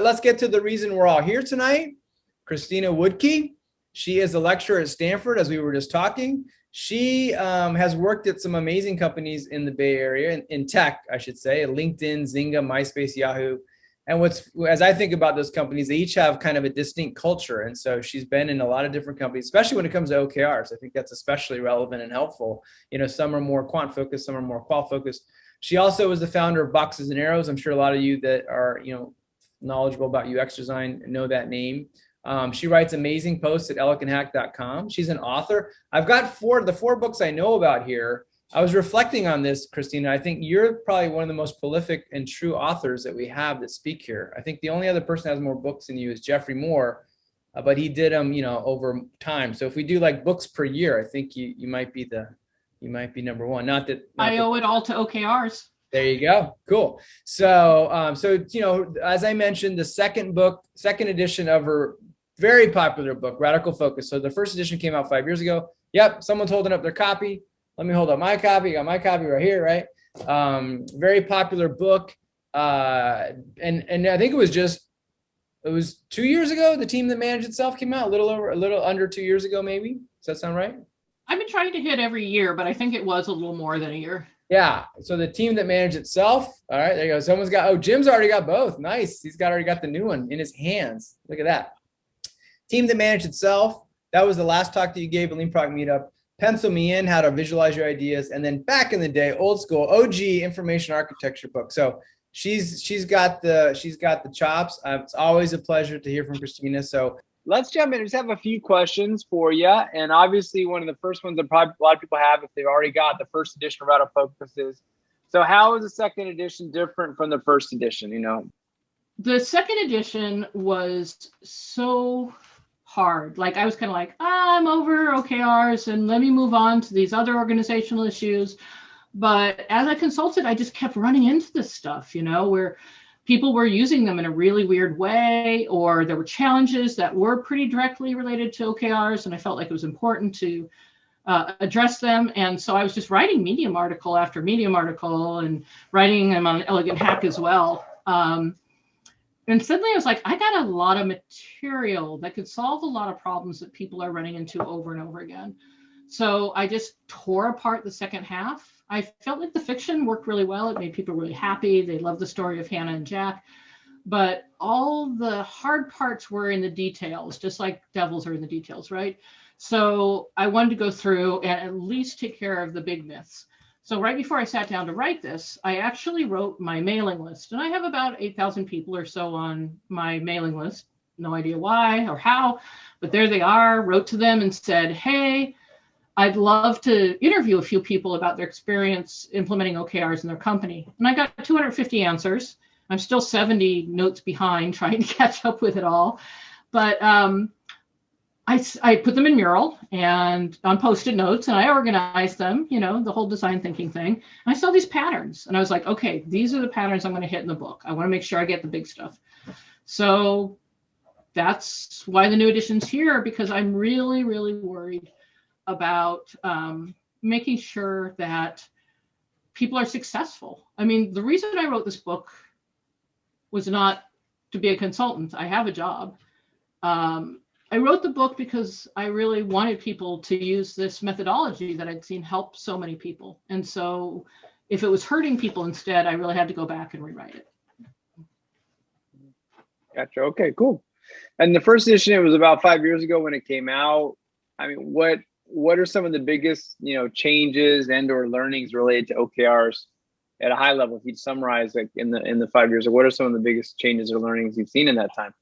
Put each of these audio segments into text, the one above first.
Let's get to the reason we're all here tonight. Christina Wodtke. She is a lecturer at Stanford, as we were just talking. She has worked at some amazing companies in the Bay Area, in tech, I should say, LinkedIn, Zynga, MySpace, Yahoo. And as I think about those companies, they each have kind of a distinct culture. And so she's been in a lot of different companies, especially when it comes to OKRs. I think that's especially relevant and helpful. Some are more quant focused, some are more qual focused. She also was the founder of Boxes and Arrows. I'm sure a lot of you that are, knowledgeable about UX design know that name. She writes amazing posts at eleganthack.com. She's an author. I've got the four books I know about here. I was reflecting on this, Christina. I think you're probably one of the most prolific and true authors that we have that speak here. I think the only other person that has more books than you is Jeffrey Moore, but he did them, over time. So if we do like books per year, I think you might be number one. Not that I owe it all to OKRs. There you go. Cool. So, as I mentioned, the second edition of her very popular book, Radical Focus. So the first edition came out 5 years ago. Yep. Someone's holding up their copy. Let me hold up my copy. Got my copy right here, right? Very popular book. And I think it was 2 years ago. The Team That Managed Itself came out a little under 2 years ago, maybe. Does that sound right? I've been trying to hit every year, but I think it was a little more than a year. Yeah. So the Team That Managed Itself. All right, there you go. Jim's already got both. Nice. He's already got the new one in his hands. Look at that. Team That Managed Itself. That was the last talk that you gave at Lean Product Meetup. Pencil Me In, How to Visualize Your Ideas. And then back in the day, old school, OG information architecture book. So she's got the chops. It's always a pleasure to hear from Christina. So let's jump in. I just have a few questions for you. And obviously one of the first ones that probably a lot of people have, if they've already got the first edition of Radical Focus, is, so how is the second edition different from the first edition? The second edition was so hard. Like I was kind of like, I'm over OKRs and let me move on to these other organizational issues. But as I consulted, I just kept running into this stuff, where people were using them in a really weird way, or there were challenges that were pretty directly related to OKRs. And I felt like it was important to address them. And so I was just writing Medium article after Medium article and writing them on Elegant Hack as well. And suddenly I was like, I got a lot of material that could solve a lot of problems that people are running into over and over again. So I just tore apart the second half. I felt like the fiction worked really well. It made people really happy. They loved the story of Hannah and Jack. But all the hard parts were in the details, just like devils are in the details, right? So I wanted to go through and at least take care of the big myths. So right before I sat down to write this, I actually wrote my mailing list. And I have about 8,000 people or so on my mailing list. No idea why or how, but there they are. Wrote to them and said, hey, I'd love to interview a few people about their experience implementing OKRs in their company. And I got 250 answers. I'm still 70 notes behind trying to catch up with it all. But I put them in Mural and on Post-it notes, and I organized them, the whole design thinking thing. And I saw these patterns and I was like, okay, these are the patterns I'm going to hit in the book. I want to make sure I get the big stuff. So that's why the new edition's here, because I'm really, really worried about making sure that people are successful. I mean, the reason I wrote this book was not to be a consultant. I have a job. I wrote the book because I really wanted people to use this methodology that I'd seen help so many people. And so if it was hurting people instead, I really had to go back and rewrite it. Gotcha. Okay, cool. And the first edition, it was about 5 years ago when it came out. I mean, what are some of the biggest, changes and or learnings related to OKRs at a high level? If you'd summarize like in the 5 years, what are some of the biggest changes or learnings you've seen in that time?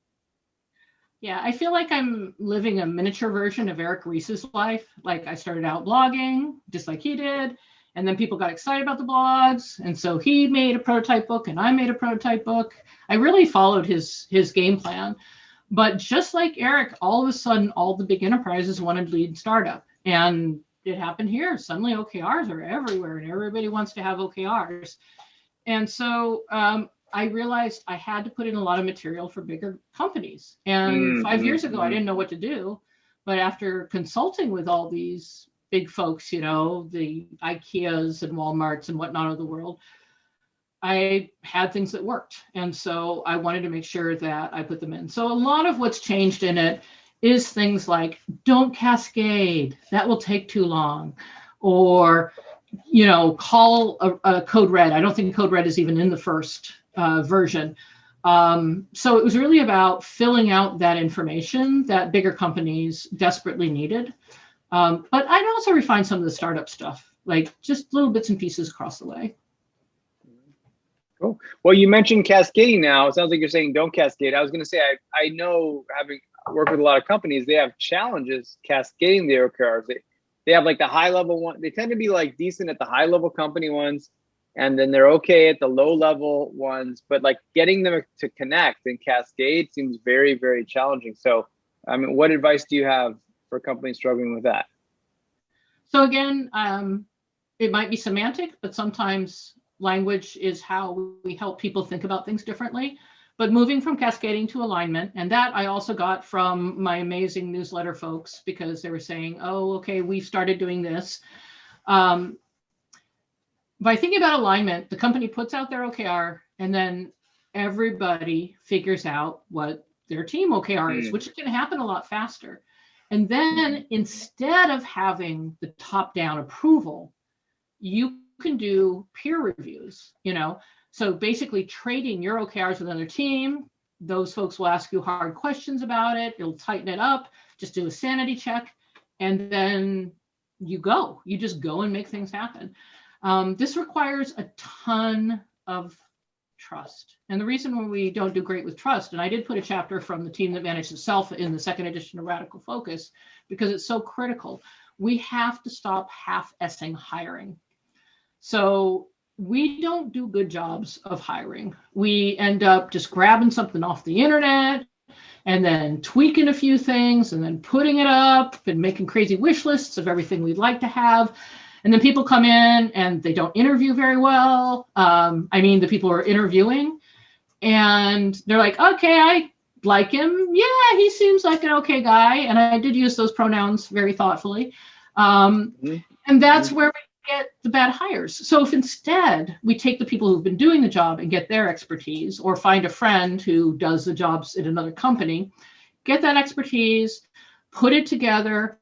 Yeah, I feel like I'm living a miniature version of Eric Ries's life. Like I started out blogging just like he did, and then people got excited about the blogs. And so he made a prototype book and I made a prototype book. I really followed his game plan. But just like Eric, all of a sudden, all the big enterprises wanted Lean Startup. And it happened here. Suddenly OKRs are everywhere and everybody wants to have OKRs. And so I realized I had to put in a lot of material for bigger companies. And 5 years ago, I didn't know what to do. But after consulting with all these big folks, the IKEAs and Walmarts and whatnot of the world, I had things that worked. And so I wanted to make sure that I put them in. So a lot of what's changed in it is things like, don't cascade, that will take too long. Or, call a code red. I don't think code red is even in the first version. So it was really about filling out that information that bigger companies desperately needed. But I'd also refine some of the startup stuff, like just little bits and pieces across the way. Cool. Well, you mentioned cascading now. It sounds like you're saying don't cascade. I was going to say, I know, having worked with a lot of companies, they have challenges cascading the OKRs. They have like the high level one. They tend to be like decent at the high level company ones, and then they're okay at the low level ones. But like getting them to connect and cascade seems very, very challenging. So, I mean, what advice do you have for companies struggling with that? So again, it might be semantic, but sometimes language is how we help people think about things differently. But moving from cascading to alignment, and that I also got from my amazing newsletter folks, because they were saying, oh, okay, we've started doing this. By thinking about alignment, the company puts out their OKR, and then everybody figures out what their team OKR is, which can happen a lot faster. And then instead of having the top-down approval, you can do peer reviews, So basically trading your OKRs with another team, those folks will ask you hard questions about it. It'll tighten it up, just do a sanity check. And then you just go and make things happen. This requires a ton of trust. And the reason why we don't do great with trust, and I did put a chapter from the team that managed itself in the second edition of Radical Focus, because it's so critical. We have to stop half-essing hiring. So we don't do good jobs of hiring. We end up just grabbing something off the internet and then tweaking a few things and then putting it up and making crazy wish lists of everything we'd like to have. And then people come in and they don't interview very well. The people who are interviewing, and they're like, okay, I like him. Yeah, he seems like an okay guy. And I did use those pronouns very thoughtfully. And that's where we get the bad hires. So if instead we take the people who've been doing the job and get their expertise, or find a friend who does the jobs at another company, get that expertise, put it together,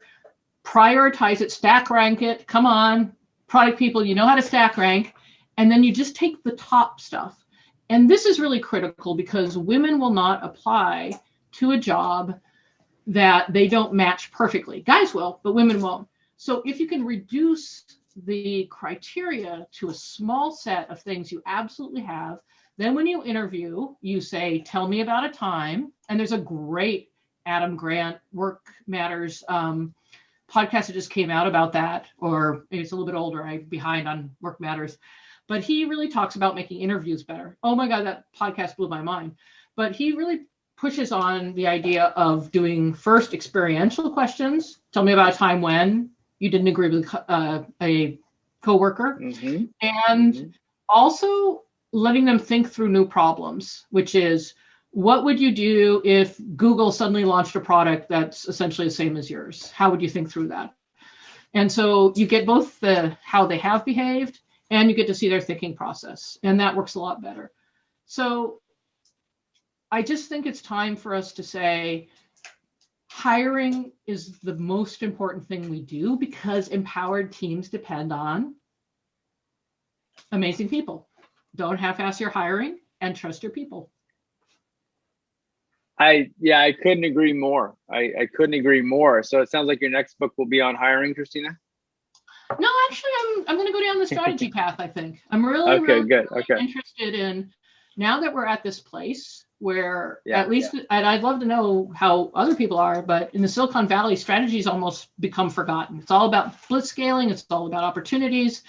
prioritize it, stack rank it. Come on, product people, you know how to stack rank. And then you just take the top stuff. And this is really critical, because women will not apply to a job that they don't match perfectly. Guys will, but women won't. So if you can reduce the criteria to a small set of things you absolutely have, then when you interview, you say, tell me about a time. And there's a great Adam Grant Work Matters podcast that just came out about that, or maybe it's a little bit older. I'm behind on Work Matters, but he really talks about making interviews better. Oh my God, that podcast blew my mind. But he really pushes on the idea of doing first experiential questions. Tell me about a time when you didn't agree with a coworker, and also letting them think through new problems, which is, what would you do if Google suddenly launched a product that's essentially the same as yours? How would you think through that? And so you get both the how they have behaved, and you get to see their thinking process, and that works a lot better. So I just think it's time for us to say, hiring is the most important thing we do, because empowered teams depend on amazing people. Don't half-ass your hiring, and trust your people. I couldn't agree more. I couldn't agree more. So it sounds like your next book will be on hiring, Christina. No, actually, I'm going to go down the strategy path. I think I'm really interested in, now that we're at this place where and I'd love to know how other people are, but in the Silicon Valley, strategy's almost become forgotten. It's all about blitzscaling. It's all about opportunities.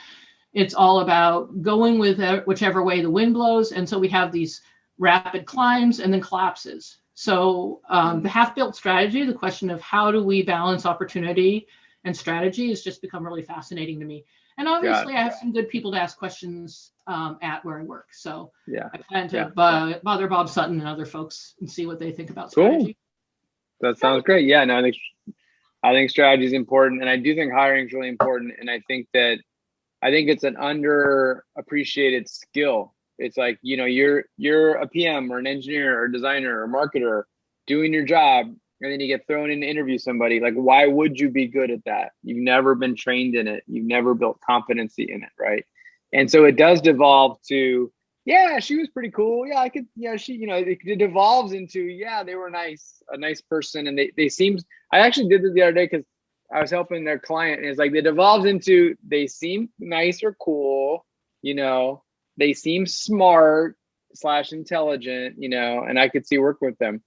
It's all about going with whichever way the wind blows. And so we have these rapid climbs and then collapses. So the half-built strategy, the question of how do we balance opportunity and strategy, has just become really fascinating to me. And obviously, I have some good people to ask questions at where I work. So I plan to bother Bob Sutton and other folks and see what they think about strategy. Cool. That sounds great. Yeah, no, I think strategy is important, and I do think hiring is really important. And I think it's an underappreciated skill It's like, you're a PM or an engineer or designer or marketer doing your job, and then you get thrown in to interview somebody. Like, why would you be good at that? You've never been trained in it. You've never built competency in it, right? And so it does devolve to, yeah, she was pretty cool. Yeah, I could, it devolves into, yeah, they were a nice person. And they seemed, I actually did this the other day because I was helping their client, and it's like, it devolves into, they seem nice or cool, they seem smart / intelligent, and I could see working with them.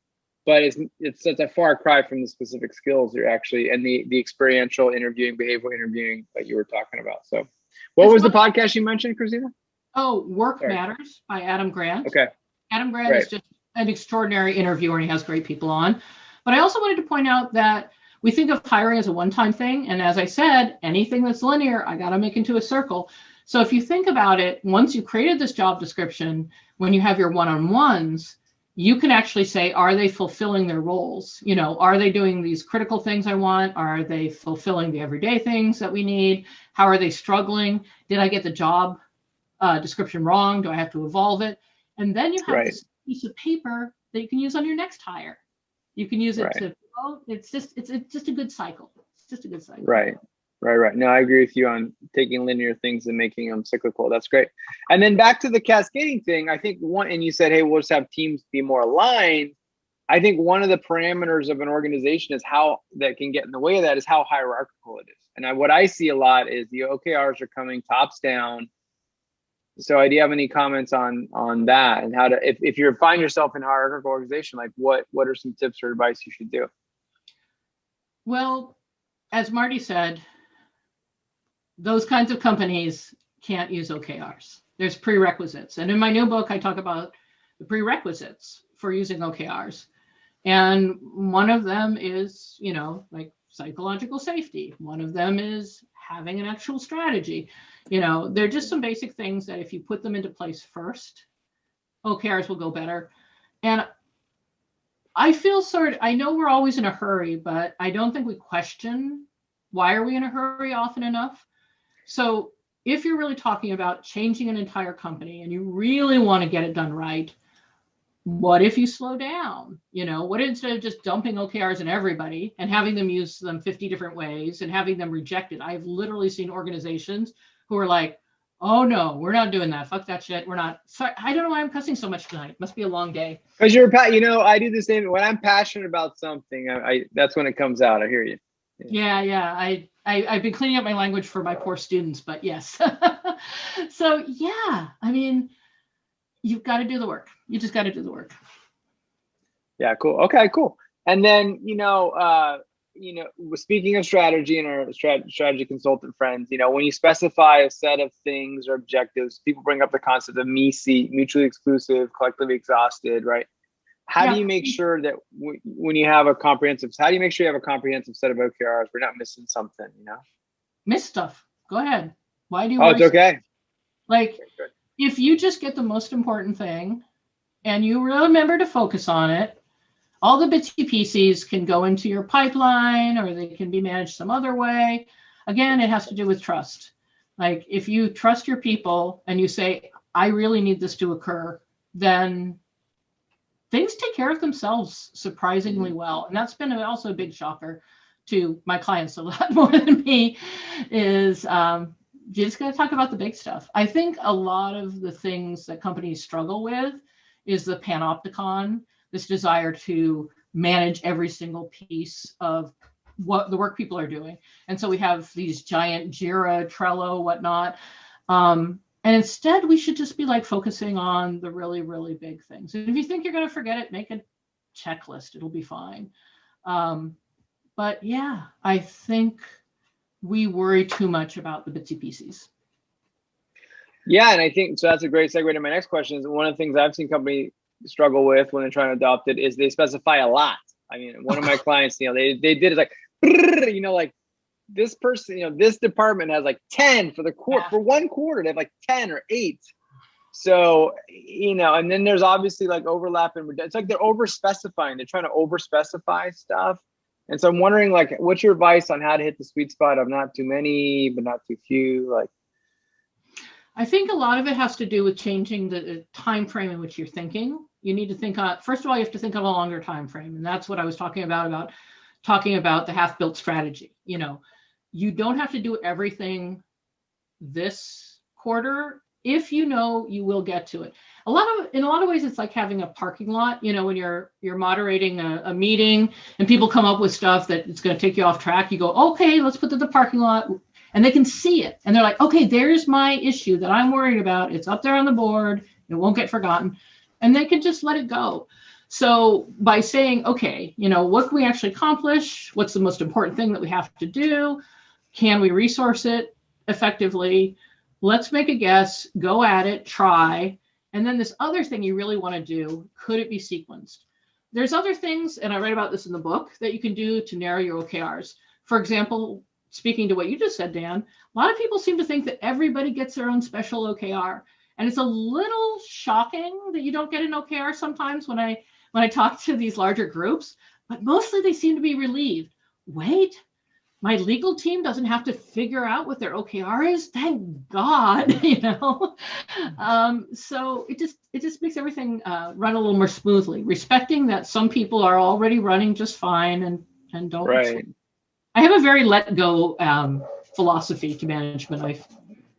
But it's such a far cry from the specific skills you're actually, and the experiential interviewing, behavioral interviewing that you were talking about. So what was the podcast you mentioned, Christina? Oh, Work Matters by Adam Grant. Okay. Adam Grant is just an extraordinary interviewer, and he has great people on. But I also wanted to point out that we think of hiring as a one-time thing. And as I said, anything that's linear, I got to make into a circle. So if you think about it, once you created this job description, when you have your one-on-ones, you can actually say, are they fulfilling their roles? Are they doing these critical things I want? Are they fulfilling the everyday things that we need? How are they struggling? Did I get the job description wrong? Do I have to evolve it? And then you have this piece of paper that you can use on your next hire. You can use it to, it's just a good cycle. It's just a good cycle. Right. No, I agree with you on taking linear things and making them cyclical. That's great. And then back to the cascading thing, I think and you said, hey, we'll just have teams be more aligned. I think one of the parameters of an organization is how that can get in the way of that is how hierarchical it is. And what I see a lot is the OKRs are coming tops down. So do you have any comments on that, and how to, if you find yourself in a hierarchical organization, like what are some tips or advice you should do? Well, as Marty said, those kinds of companies can't use OKRs. There's prerequisites. And in my new book, I talk about the prerequisites for using OKRs. And one of them is, like psychological safety. One of them is having an actual strategy. They're just some basic things that if you put them into place first, OKRs will go better. And I feel I know we're always in a hurry, but I don't think we question why are we in a hurry often enough. So if you're really talking about changing an entire company and you really want to get it done right, what if you slow down? What instead of just dumping OKRs in everybody and having them use them 50 different ways and having them rejected? I've literally seen organizations who are like, oh no, we're not doing that. Fuck that shit. We're not. Sorry, I don't know why I'm cussing so much tonight. Must be a long day. Because I do the same. When I'm passionate about something, I that's when it comes out. I hear you. Yeah. I've been cleaning up my language for my poor students, but yes. So yeah, I mean, you've got to do the work. You just got to do the work. Yeah, cool. Okay, cool. And then, speaking of strategy and our strategy consultant friends, when you specify a set of things or objectives, people bring up the concept of MECE, mutually exclusive, collectively exhausted, right? How do you make sure that when you have how do you make sure you have a comprehensive set of OKRs? We're not missing something, Miss stuff. Go ahead. Why do you? Oh, it's okay. Like, if you just get the most important thing and you remember to focus on it, all the bitsy pieces can go into your pipeline or they can be managed some other way. Again, it has to do with trust. Like, if you trust your people and you say, I really need this to occur, then things take care of themselves surprisingly well. And that's been also a big shocker to my clients a lot more than me, is you just got to talk about the big stuff. I think a lot of the things that companies struggle with is the panopticon, this desire to manage every single piece of what the work people are doing. And so we have these giant Jira, Trello, whatnot. And instead, we should just be like focusing on the really, really big things. And if you think you're going to forget it, make a checklist. It'll be fine. But yeah, I think we worry too much about the bitsy pieces. Yeah, and I think so. That's a great segue to my next question. Is one of the things I've seen companies struggle with when they're trying to adopt it is they specify a lot. I mean, one of my clients, they did it like, like this person, this department has like 10 for the quarter, for one quarter, they have like 10 or 8. So, and then there's obviously like overlap and it's like they're over specifying. They're trying to over specify stuff. And so I'm wondering, like, what's your advice on how to hit the sweet spot of not too many, but not too few? Like, I think a lot of it has to do with changing the time frame in which you're thinking. You need to think on, first of all, you have to think on a longer time frame. And that's what I was talking about talking about the half-built strategy. You know, you don't have to do everything this quarter if you know you will get to it. In a lot of ways, it's like having a parking lot. You know, when you're moderating a meeting and people come up with stuff that it's going to take you off track, you go, okay, let's put it in the parking lot, and they can see it. And they're like, okay, there's my issue that I'm worried about. It's up there on the board. It won't get forgotten. And they can just let it go. So by saying, okay, you know, what can we actually accomplish? What's the most important thing that we have to do? Can we resource it effectively? Let's make a guess, go at it, try. And then this other thing you really want to do, could it be sequenced? There's other things, and I write about this in the book, that you can do to narrow your OKRs. For example, speaking to what you just said, Dan, a lot of people seem to think that everybody gets their own special OKR. And it's a little shocking that you don't get an OKR sometimes when I talk to these larger groups, but mostly they seem to be relieved. Wait, my legal team doesn't have to figure out what their OKR is. Thank God, you know. So it just makes everything run a little more smoothly, respecting that some people are already running just fine and don't. Right. I have a very let go philosophy to management life,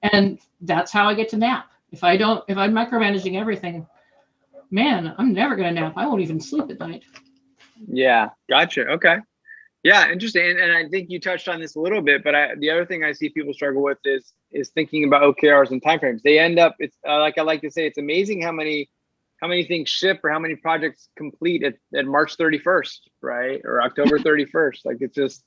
and that's how I get to nap. If I'm micromanaging everything, man, I'm never going to nap. I won't even sleep at night. Yeah, gotcha. Okay. Yeah, interesting. And I think you touched on this a little bit, but the other thing I see people struggle with is thinking about OKRs and timeframes. They end up, it's like I like to say, it's amazing how many things ship or how many projects complete at March 31st, right? Or October 31st. Like it's just,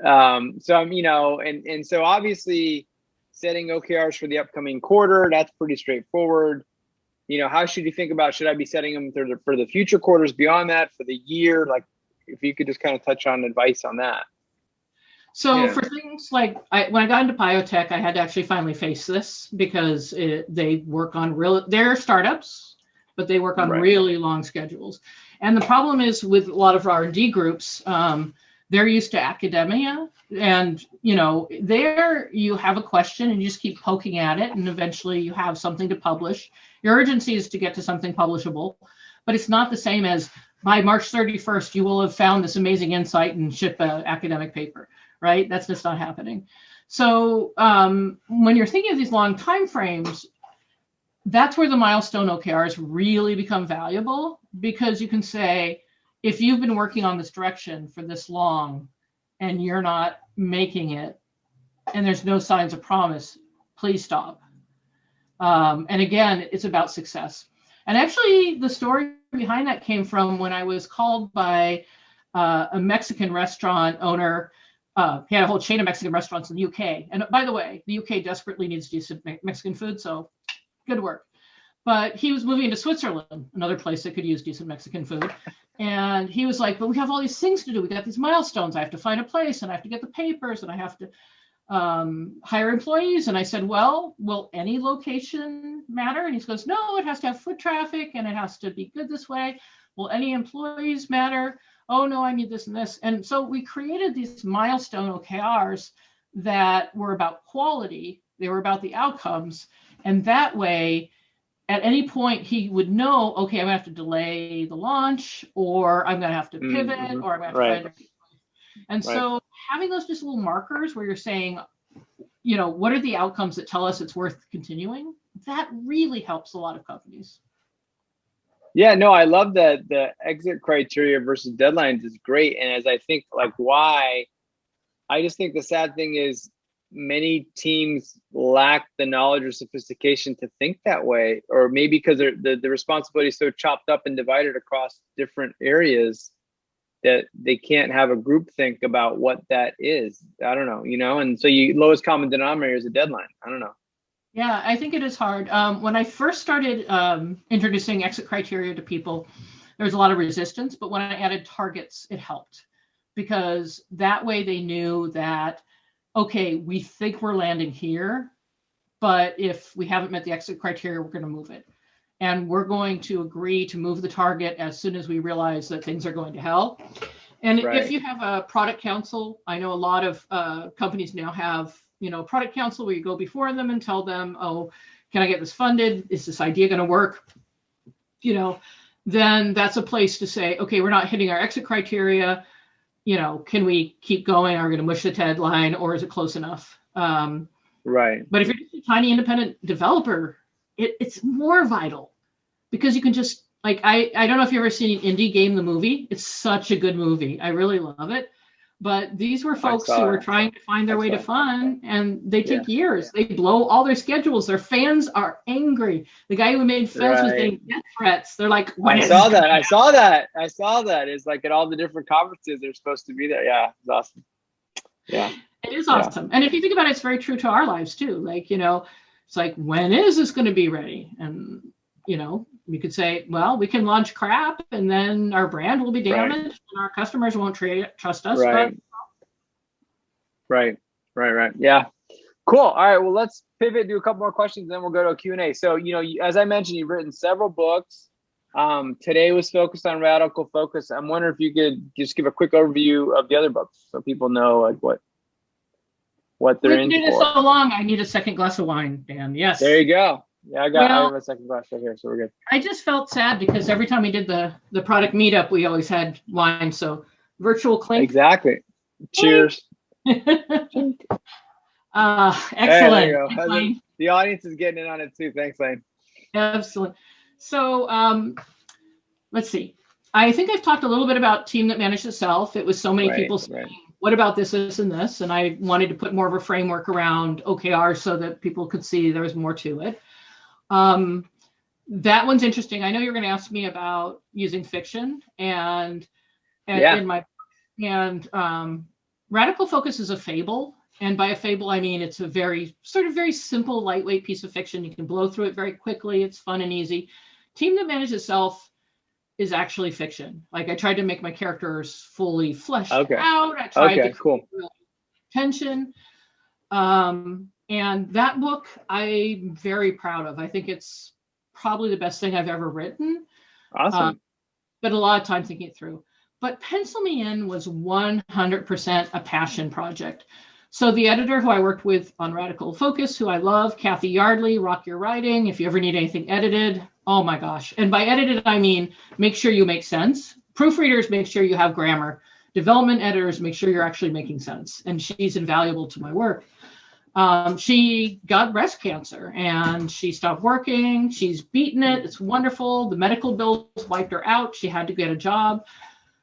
so I'm, you know, and so obviously setting OKRs for the upcoming quarter, that's pretty straightforward. You know, how should you think about, should I be setting them for the future quarters beyond that, for the year? Like, if you could just kind of touch on advice on that. So for things like, when I got into biotech, I had to actually finally face this because they work on they're startups, but they work on really long schedules. And the problem is with a lot of R&D groups, they're used to academia, and you know, there you have a question and you just keep poking at it, and eventually you have something to publish. Your urgency is to get to something publishable, but it's not the same as by March 31st, you will have found this amazing insight and ship an academic paper, right? That's just not happening. So when you're thinking of these long time frames, that's where the milestone OKRs really become valuable, because you can say, if you've been working on this direction for this long and you're not making it, and there's no signs of promise, please stop. And again, it's about success. And actually, the story behind that came from when I was called by a Mexican restaurant owner. He had a whole chain of Mexican restaurants in the UK. And by the way, the UK desperately needs decent Mexican food, so good work. But he was moving into Switzerland, another place that could use decent Mexican food. And he was like, but we have all these things to do. We got these milestones. I have to find a place, and I have to get the papers, and I have to hire employees. And I said, well, will any location matter? And he goes, no, it has to have foot traffic, and it has to be good this way. Will any employees matter? Oh, no, I need this and this. And so we created these milestone OKRs that were about quality. They were about the outcomes. And that way, at any point, he would know, okay, I'm going to have to delay the launch, or I'm going to have to pivot, or I'm going to have to find. And so having those just little markers where you're saying, you know, what are the outcomes that tell us it's worth continuing? That really helps a lot of companies. Yeah, no, I love that the exit criteria versus deadlines is great. And as I think like why, I just think the sad thing is many teams lack the knowledge or sophistication to think that way, or maybe because the responsibility is so chopped up and divided across different areas that they can't have a group think about what that is. I don't know, you know, and so lowest common denominator is a deadline. I don't know. Yeah, I think it is hard. When I first started introducing exit criteria to people, there was a lot of resistance, but when I added targets, it helped, because that way they knew that, okay, we think we're landing here, but if we haven't met the exit criteria, we're going to move it. And we're going to agree to move the target as soon as we realize that things are going to hell. And if you have a product council, I know a lot of companies now have, you know, product council where you go before them and tell them, oh, Can I get this funded? Is this idea going to work? You know, then that's a place to say, okay, we're not hitting our exit criteria. You know, can we keep going? Are we going to mush the deadline, or is it close enough? Right. But if you're just a tiny independent developer, it's more vital, because you can just, like, I don't know if you've ever seen Indie Game, the movie. It's such a good movie. I really love it. But these were folks who were trying to find their way to fun, and they take years. They blow all their schedules. Their fans are angry. The guy who made Fez was getting death threats. They're like, I saw that. It's like at all the different conferences they're supposed to be there. Yeah, it's awesome. Yeah. It is awesome. And if you think about it, it's very true to our lives too. Like, you know, it's like, when is this going to be ready? And, you know, we could say, well, we can launch crap and then our brand will be damaged and our customers won't trust us. Right. Yeah. Cool. All right. Well, let's pivot, do a couple more questions, then we'll go to a Q&A. So, you know, as I mentioned, you've written several books. Today was focused on Radical Focus. I'm wondering if you could just give a quick overview of the other books so people know like what they're in for. We did it so long, I need a second glass of wine, Dan. Yes. There you go. Yeah, I have a second glass right here, so we're good. I just felt sad because every time we did the product meetup, we always had wine. So virtual clink. Exactly. Cheers. Excellent. There you go. The audience is getting in on it too. Thanks, Lane. Excellent. So let's see. I think I've talked a little bit about Team That Managed Itself. It was so many people saying, what about this, and this? And I wanted to put more of a framework around OKR so that people could see there was more to it. That one's interesting. I know you're going to ask me about using fiction in my, Radical Focus is a fable. And by a fable, I mean, it's a very simple, lightweight piece of fiction. You can blow through it very quickly. It's fun and easy. Team That Managed Itself is actually fiction. Like, I tried to make my characters fully fleshed out. I tried to create tension. And that book I'm very proud of. I think it's probably the best thing I've ever written. Awesome. But a lot of time thinking it through. But Pencil Me In was 100% a passion project. So the editor who I worked with on Radical Focus, who I love, Kathy Yardley, rock your writing. If you ever need anything edited, oh my gosh. And by edited, I mean, make sure you make sense. Proofreaders, make sure you have grammar. Development editors, make sure you're actually making sense. And she's invaluable to my work. She got breast cancer and she stopped working. She's beaten it. It's wonderful. The medical bills wiped her out. She had to get a job.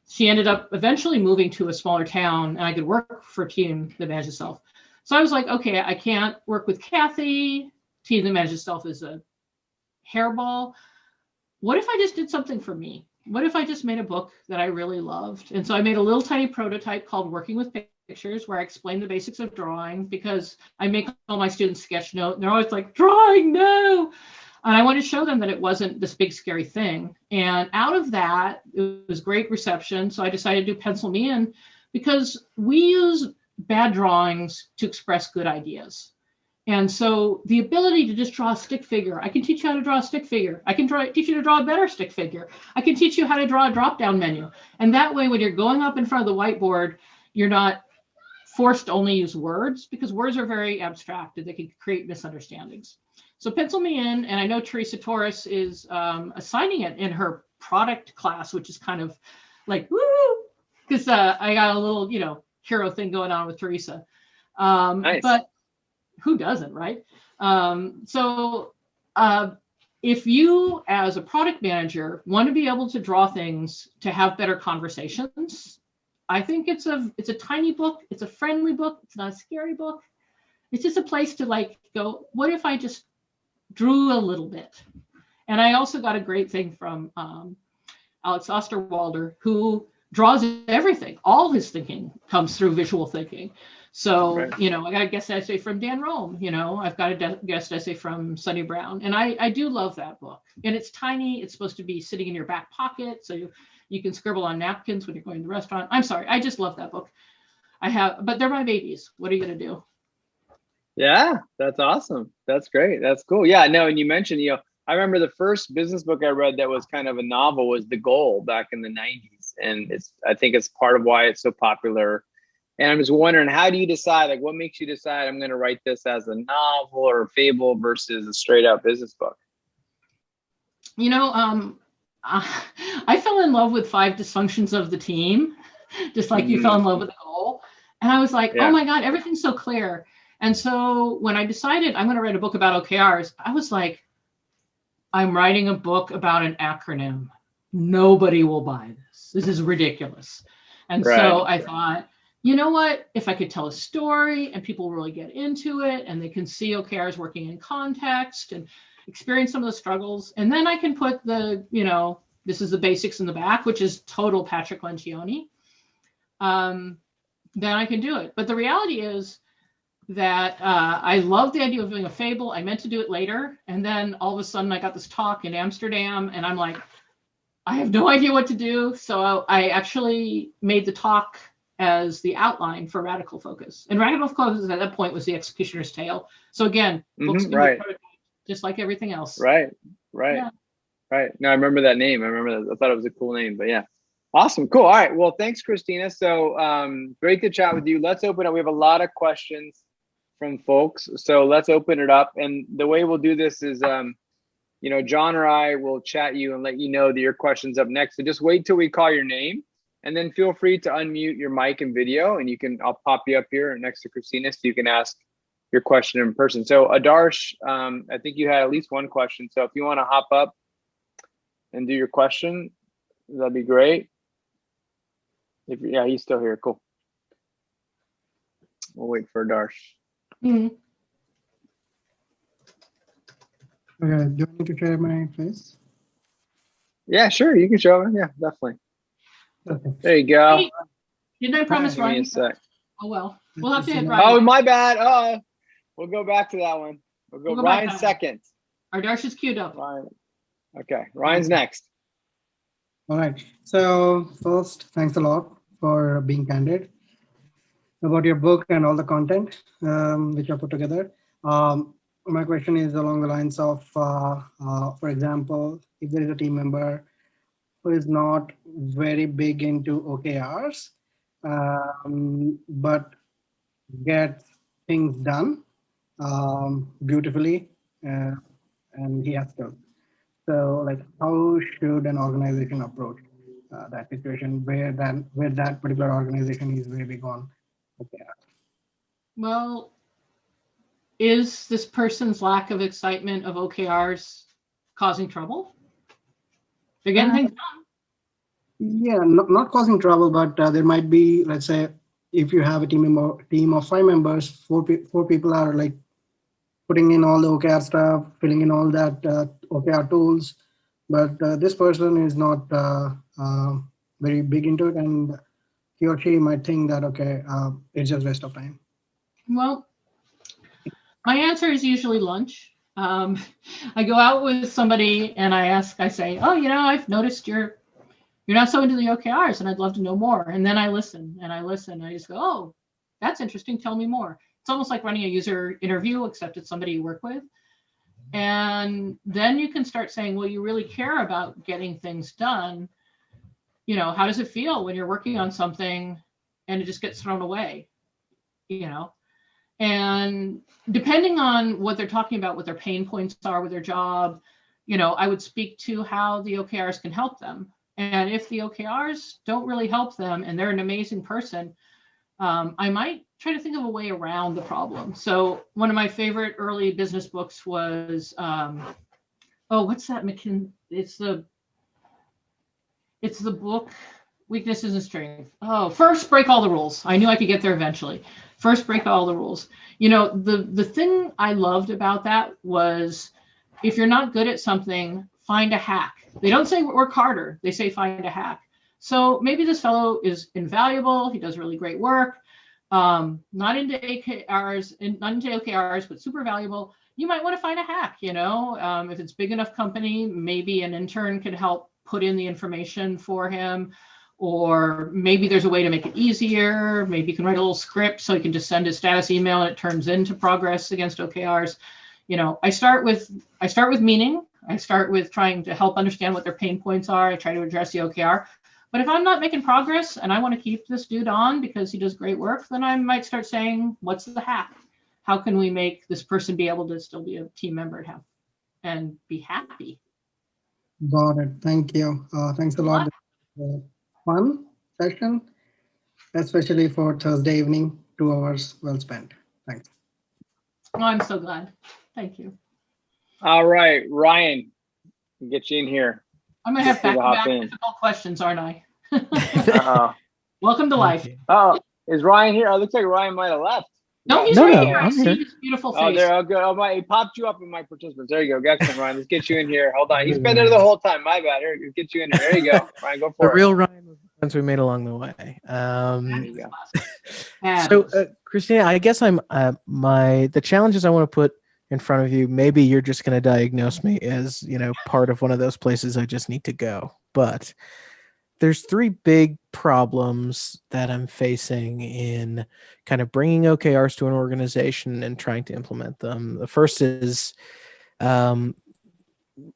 She ended up eventually moving to a smaller town, and I could work for Team That Managed Itself. So I was like, okay, I can't work with Kathy. Team That Managed Itself is a hairball. What if I just did something for me? What if I just made a book that I really loved? And so I made a little tiny prototype called Working with Pictures, where I explain the basics of drawing, because I make all my students sketch note, and they're always like, drawing, no. And I wanted to show them that it wasn't this big, scary thing. And out of that, it was great reception. So I decided to do Pencil Me In, because we use bad drawings to express good ideas. And so the ability to just draw a stick figure, I can teach you how to draw a stick figure. I can teach you to draw a better stick figure. I can teach you how to draw a drop-down menu. And that way, when you're going up in front of the whiteboard, you're not forced to only use words, because words are very abstract and they can create misunderstandings. So Pencil Me In, and I know Teresa Torres is assigning it in her product class, which is kind of like, woo, because I got a little, hero thing going on with Teresa. Nice. But who doesn't, right? If you, as a product manager, want to be able to draw things to have better conversations, I think it's a tiny book. It's a friendly book. It's not a scary book. It's just a place to go, what if I just drew a little bit? And I also got a great thing from Alex Osterwalder, who draws everything. All his thinking comes through visual thinking. So, right. I got a guest essay from Dan Rome, I've got a guest essay from Sunny Brown. And I do love that book. And it's tiny. It's supposed to be sitting in your back pocket. So you can scribble on napkins when you're going to the restaurant. I'm sorry. I just love that book. But they're my babies. What are you going to do? Yeah, that's awesome. That's great. That's cool. Yeah, no, and you mentioned, I remember the first business book I read that was kind of a novel was The Goal back in the 90s. And I think it's part of why it's so popular And I'm just wondering, how do you decide, like, what makes you decide I'm going to write this as a novel or a fable versus a straight up business book? You know, I fell in love with 5 dysfunctions of the team, just like you fell in love with the goal. And I was like, oh my God, everything's so clear. And so when I decided I'm going to write a book about OKRs, I was like, I'm writing a book about an acronym. Nobody will buy this. This is ridiculous. And so I thought, you know what, if I could tell a story and people really get into it and they can see OKRs working in context and experience some of the struggles, and then I can put the, you know, this is the basics in the back, which is total Patrick Lencioni, then I can do it. But the reality is that I love the idea of doing a fable. I meant to do it later. And then all of a sudden I got this talk in Amsterdam and I'm like, I have no idea what to do. So I actually made the talk as the outline for Radical Focus. And Radical Focus at that point was the executioner's tale. So again, books can be prototyped just like everything else. Right. No, I remember that name. I remember that. I thought it was a cool name, but yeah. Awesome. Cool. All right. Well, thanks, Christina. So great to chat with you. Let's open up. We have a lot of questions from folks. So let's open it up. And the way we'll do this is, you know, John or I will chat you and let you know that your question's up next. So just wait till we call your name and then feel free to unmute your mic and video and I'll pop you up here next to Christina so you can ask your question in person. So Adarsh, I think you had at least one question. So if you want to hop up and do your question, that'd be great. Yeah, he's still here. Cool. We'll wait for Adarsh. Okay, do I need to share my face? Yeah, sure. You can show it. Yeah, definitely. Okay. There you go. Hey, didn't I promise Ryan? Give me a sec. Oh, well. We'll have to hit Oh, Ryan. my bad. We'll go back to that one. We'll go Ryan second. Ardarsh is queued up. Ryan. Okay, Ryan's next. All right. So first, thanks a lot for being candid about your book and all the content which I put together. My question is along the lines of, for example, if there is a team member who is not very big into OKRs, but gets things done beautifully, and he has skills. So, like, how should an organization approach that situation where that particular organization is very big on OKRs? Well, is this person's lack of excitement of OKRs causing trouble? They're getting things done. Yeah, not causing trouble, but there might be, let's say, if you have a team of 5 members, four people are like putting in all the OKR stuff, filling in all that OKR tools, but this person is not very big into it, and he or she might think that, okay, it's just waste of time. Well, my answer is usually lunch. I go out with somebody and I say, oh, you know, I've noticed you're not so into the OKRs and I'd love to know more. And then I listen and I listen. I just go, oh, that's interesting. Tell me more. It's almost like running a user interview, except it's somebody you work with. And then you can start saying, well, you really care about getting things done. You know, how does it feel when you're working on something and it just gets thrown away? You know, and depending on what they're talking about, what their pain points are with their job, you know, I would speak to how the OKRs can help them. And if the OKRs don't really help them and they're an amazing person, I might try to think of a way around the problem. So one of my favorite early business books was, what's that? It's the book, Weaknesses and Strengths. Oh, First Break All the Rules. I knew I could get there eventually. First Break All the Rules. You know, the thing I loved about that was, if you're not good at something, find a hack. They don't say work harder. They say find a hack. So maybe this fellow is invaluable. He does really great work. Not into OKRs, but super valuable. You might want to find a hack, you know, if it's big enough company, maybe an intern could help put in the information for him, or maybe there's a way to make it easier. Maybe you can write a little script so you can just send a status email and it turns into progress against OKRs. You know, I start with meaning. I start with trying to help understand what their pain points are. I try to address the OKR. But if I'm not making progress and I want to keep this dude on because he does great work, then I might start saying, what's the hack? How can we make this person be able to still be a team member and be happy? Got it. Thank you. Thanks a lot. Fun session, especially for Thursday evening, 2 hours well spent. Thanks. Oh, I'm so glad. Thank you. All right, Ryan, we'll get you in here. I'm going to have back-to-back difficult questions, aren't I? Welcome to life. Oh, is Ryan here? Oh, it looks like Ryan might have left. No, he's right here. I see his beautiful face. Oh, there. Oh, good. Oh, he popped you up in my participants. There you go. Excellent, Ryan. Let's get you in here. Hold on. He's been there the whole time. My bad. Here, let's get you in here. There you go. Ryan, go for it. The real Ryan was the friends we made along the way. There you go. So, Christina, I guess I'm the challenges I want to put in front of you. Maybe you're just going to diagnose me as, part of one of those places I just need to go. But there's 3 big problems that I'm facing in kind of bringing OKRs to an organization and trying to implement them. The first is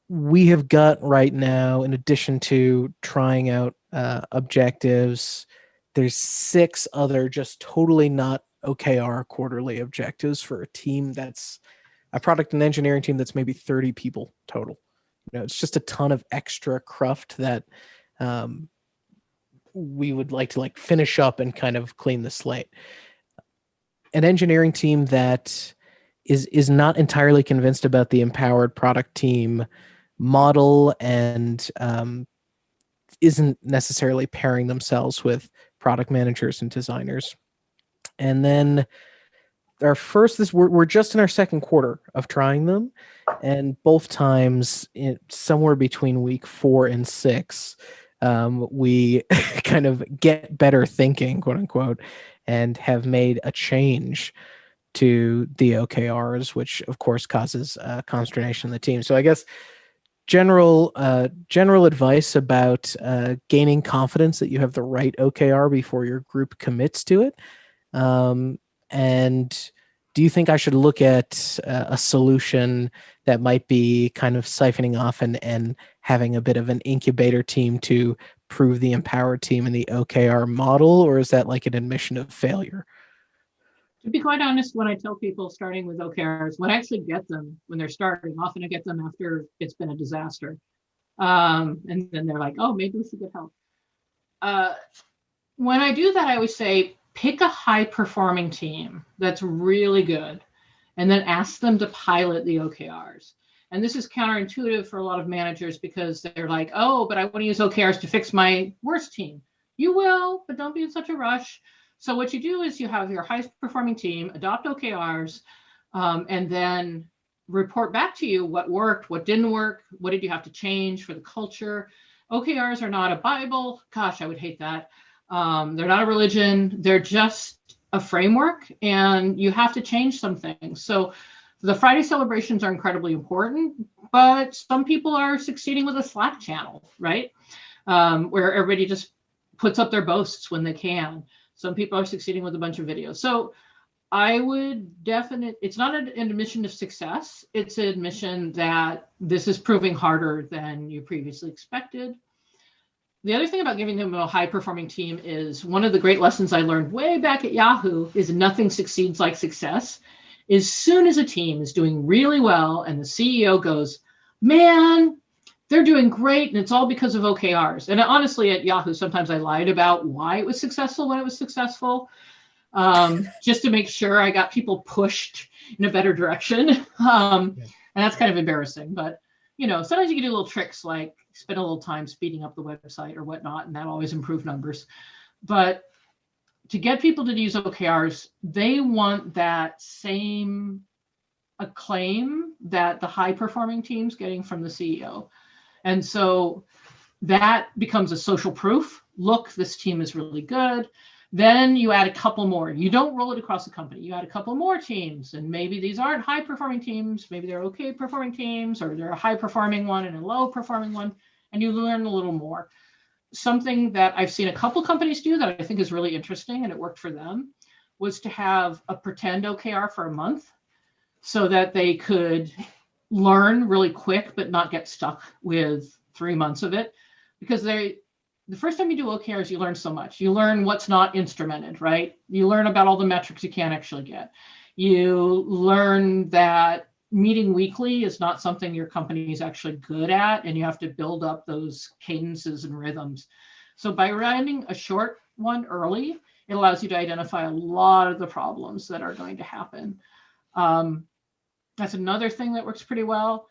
we have got right now, in addition to trying out objectives, there's 6 other just totally not OKR quarterly objectives for a team that's a product and engineering team that's maybe 30 people total. It's just a ton of extra cruft that we would like to finish up and kind of clean the slate. An engineering team that is not entirely convinced about the empowered product team model and isn't necessarily pairing themselves with product managers and designers. And then we're just in our second quarter of trying them, and both times somewhere between week 4 and 6, we kind of get better thinking, quote unquote, and have made a change to the OKRs, which of course causes consternation in the team. So I guess general advice about gaining confidence that you have the right OKR before your group commits to it. And do you think I should look at a solution that might be kind of siphoning off and having a bit of an incubator team to prove the empowered team in the OKR model, or is that like an admission of failure? To be quite honest, when I tell people starting with OKRs, when I actually get them when they're starting, often I get them after it's been a disaster. And then they're like, oh, maybe we should get help. When I do that, I always say, pick a high-performing team that's really good, and then ask them to pilot the OKRs. And this is counterintuitive for a lot of managers because they're like, oh, but I want to use OKRs to fix my worst team. You will, but don't be in such a rush. So what you do is you have your highest-performing team adopt OKRs, and then report back to you what worked, what didn't work, what did you have to change for the culture. OKRs are not a Bible. Gosh, I would hate that. They're not a religion. They're just a framework, and you have to change some things. So the Friday celebrations are incredibly important, but some people are succeeding with a Slack channel, right? Where everybody just puts up their boasts when they can. Some people are succeeding with a bunch of videos. So I would it's not an admission of success. It's an admission that this is proving harder than you previously expected. The other thing about giving them a high-performing team is one of the great lessons I learned way back at Yahoo is nothing succeeds like success. As soon as a team is doing really well and the CEO goes, man, they're doing great and it's all because of OKRs. And honestly, at Yahoo, sometimes I lied about why it was successful when it was successful, just to make sure I got people pushed in a better direction. And that's kind of embarrassing, but sometimes you can do little tricks like spend a little time speeding up the website or whatnot, and that always improve numbers. But to get people to use OKRs, they want that same acclaim that the high-performing team's getting from the CEO. And so that becomes a social proof. Look, this team is really good. Then you add a couple more. You don't roll it across the company. You add a couple more teams, and maybe these aren't high-performing teams. Maybe they're okay-performing teams, or they're a high-performing one and a low-performing one, and you learn a little more. Something that I've seen a couple companies do that I think is really interesting, and it worked for them, was to have a pretend OKR for a month so that they could learn really quick but not get stuck with 3 months of it, because the first time you do OKRs, you learn so much. You learn what's not instrumented, right? You learn about all the metrics you can't actually get. You learn that meeting weekly is not something your company is actually good at, and you have to build up those cadences and rhythms. So by running a short one early, it allows you to identify a lot of the problems that are going to happen. That's another thing that works pretty well.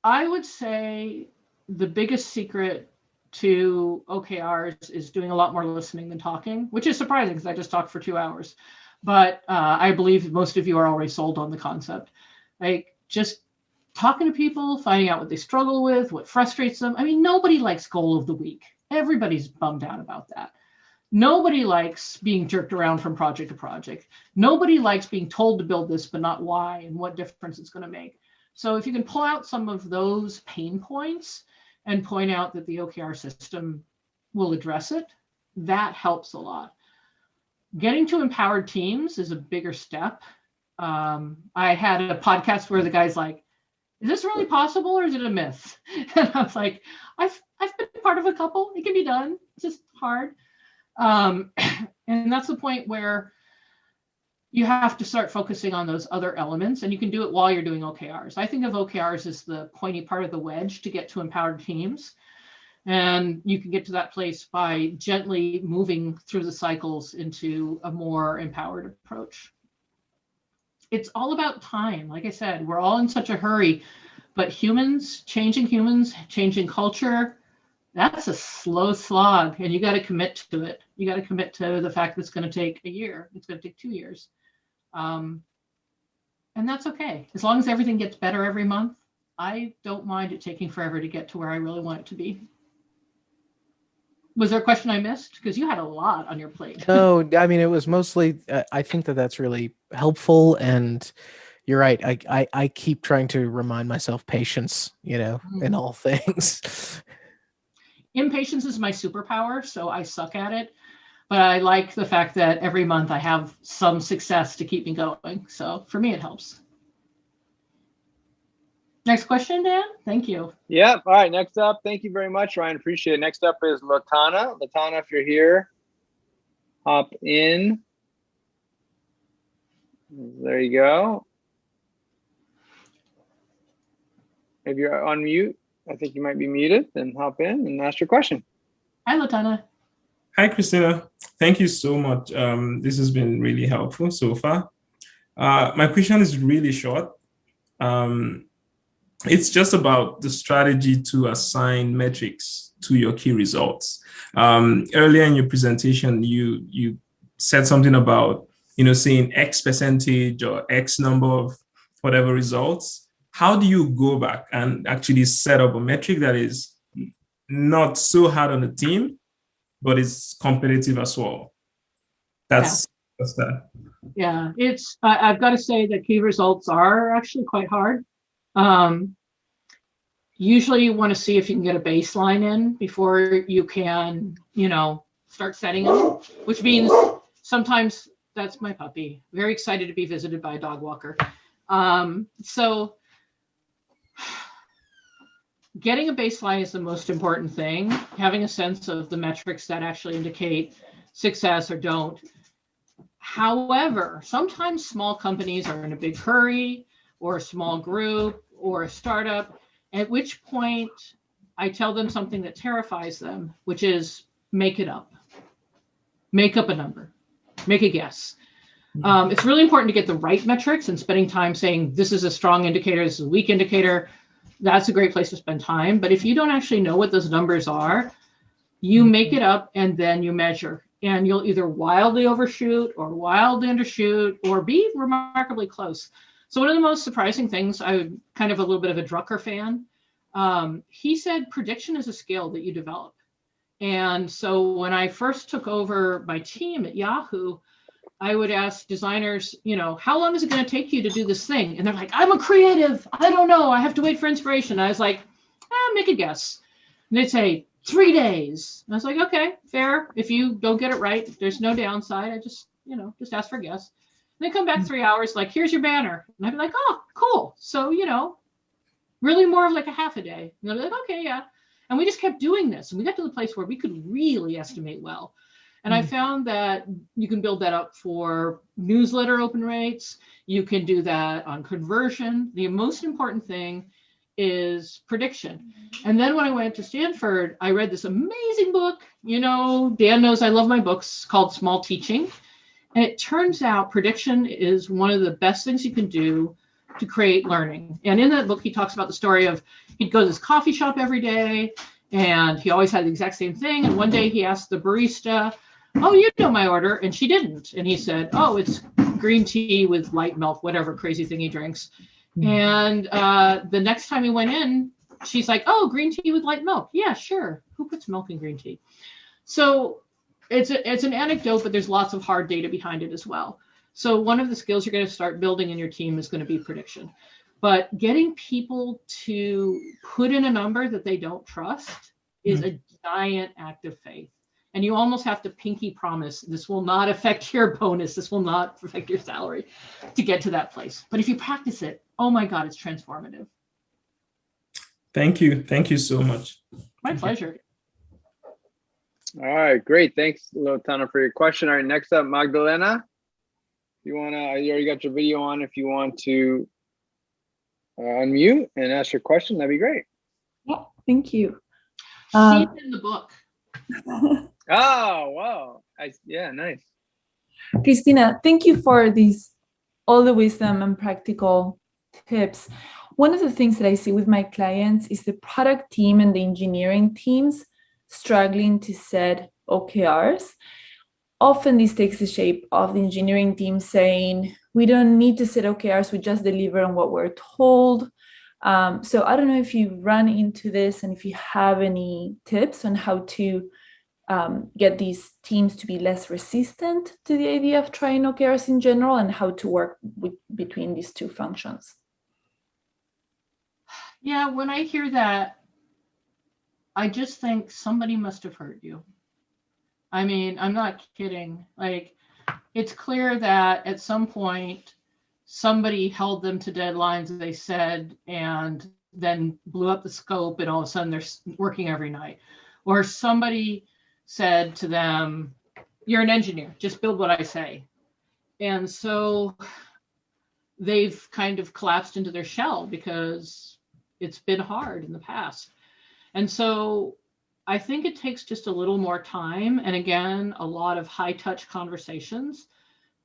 I would say the biggest secret to OKRs is doing a lot more listening than talking, which is surprising because I just talked for 2 hours. But I believe most of you are already sold on the concept. Like just talking to people, finding out what they struggle with, what frustrates them. I mean, nobody likes goal of the week. Everybody's bummed out about that. Nobody likes being jerked around from project to project. Nobody likes being told to build this, but not why and what difference it's going to make. So if you can pull out some of those pain points and point out that the OKR system will address it, that helps a lot. Getting to empowered teams is a bigger step. I had a podcast where the guy's like, is this really possible or is it a myth? And I was like, I've been part of a couple. It can be done. It's just hard. And that's the point where you have to start focusing on those other elements, and you can do it while you're doing OKRs. I think of OKRs as the pointy part of the wedge to get to empowered teams. And you can get to that place by gently moving through the cycles into a more empowered approach. It's all about time. Like I said, we're all in such a hurry, but changing culture, that's a slow slog, and you got to commit to it. You got to commit to the fact that it's going to take a year. It's going to take 2 years. And that's okay. As long as everything gets better every month, I don't mind it taking forever to get to where I really want it to be. Was there a question I missed? Because you had a lot on your plate. No, I mean, it was mostly, I think that's really helpful. And you're right. I keep trying to remind myself patience, in all things. Impatience is my superpower, so I suck at it. But I like the fact that every month I have some success to keep me going. So for me, it helps. Next question, Dan. Thank you. Yep. All right. Next up. Thank you very much, Ryan. Appreciate it. Next up is Latana. Latana, if you're here, hop in. There you go. If you're on mute, I think you might be muted, then hop in and ask your question. Hi, Latana. Hi, Christina. Thank you so much. This has been really helpful so far. My question is really short. It's just about the strategy to assign metrics to your key results. Earlier in your presentation, you said something about, saying X percentage or X number of whatever results. How do you go back and actually set up a metric that is not so hard on the team, but is competitive as well? That's that. Yeah, I've got to say that key results are actually quite hard. Usually you want to see if you can get a baseline in before you can, start setting them, which means sometimes that's my puppy. Very excited to be visited by a dog walker. So getting a baseline is the most important thing. Having a sense of the metrics that actually indicate success or don't. However, sometimes small companies are in a big hurry, or a small group, or a startup, at which point I tell them something that terrifies them, which is make it up. Make up a number. Make a guess. It's really important to get the right metrics, and spending time saying this is a strong indicator, this is a weak indicator. That's a great place to spend time. But if you don't actually know what those numbers are, you make it up and then you measure. And you'll either wildly overshoot or wildly undershoot or be remarkably close. So one of the most surprising things, I'm kind of a little bit of a Drucker fan. He said prediction is a skill that you develop. And so when I first took over my team at Yahoo, I would ask designers, how long is it going to take you to do this thing? And they're like, I'm a creative. I don't know. I have to wait for inspiration. I was like, make a guess. And they'd say 3 days. And I was like, okay, fair. If you don't get it right, there's no downside. I just ask for a guess. And they come back 3 hours, like, here's your banner. And I'd be like, oh, cool. So, really more of like a half a day. And they'll be like, okay, yeah. And we just kept doing this. And we got to the place where we could really estimate well. And I found that you can build that up for newsletter open rates. You can do that on conversion. The most important thing is prediction. And then when I went to Stanford, I read this amazing book. You know, Dan knows I love my books, called Small Teaching. And it turns out prediction is one of the best things you can do to create learning. And in that book, he talks about the story of he'd go to this coffee shop every day, and he always had the exact same thing. And one day he asked the barista, "Oh, you know my order," and she didn't. And he said, "Oh, it's green tea with light milk," whatever crazy thing he drinks. And the next time he went in, she's like, "Oh, green tea with light milk. Yeah, sure. Who puts milk in green tea?" So it's an anecdote, but there's lots of hard data behind it as well. So one of the skills you're going to start building in your team is going to be prediction. But getting people to put in a number that they don't trust is a giant act of faith. And you almost have to pinky promise, this will not affect your bonus, this will not affect your salary, to get to that place. But if you practice it, oh my God, it's transformative. Thank you. Thank you so much. My pleasure. All right, great. Thanks, Lotana, for your question. All right, next up, Magdalena. You already got your video on. If you want to unmute and ask your question, that'd be great. Yeah, thank you. She's in the book. Oh, wow. Yeah, nice. Christina, thank you for all the wisdom and practical tips. One of the things that I see with my clients is the product team and the engineering teams struggling to set OKRs. Often this takes the shape of the engineering team saying, we don't need to set OKRs, we just deliver on what we're told. So I don't know if you run into this and if you have any tips on how to get these teams to be less resistant to the idea of trying OKRs in general, and how to work between these two functions. Yeah, when I hear that, I just think somebody must have hurt you. I mean, I'm not kidding. Like, it's clear that at some point somebody held them to deadlines, they said, and then blew up the scope, and all of a sudden they're working every night. Or somebody said to them, "You're an engineer, just build what I say." And so they've kind of collapsed into their shell because it's been hard in the past. And so I think it takes just a little more time, and again, a lot of high touch conversations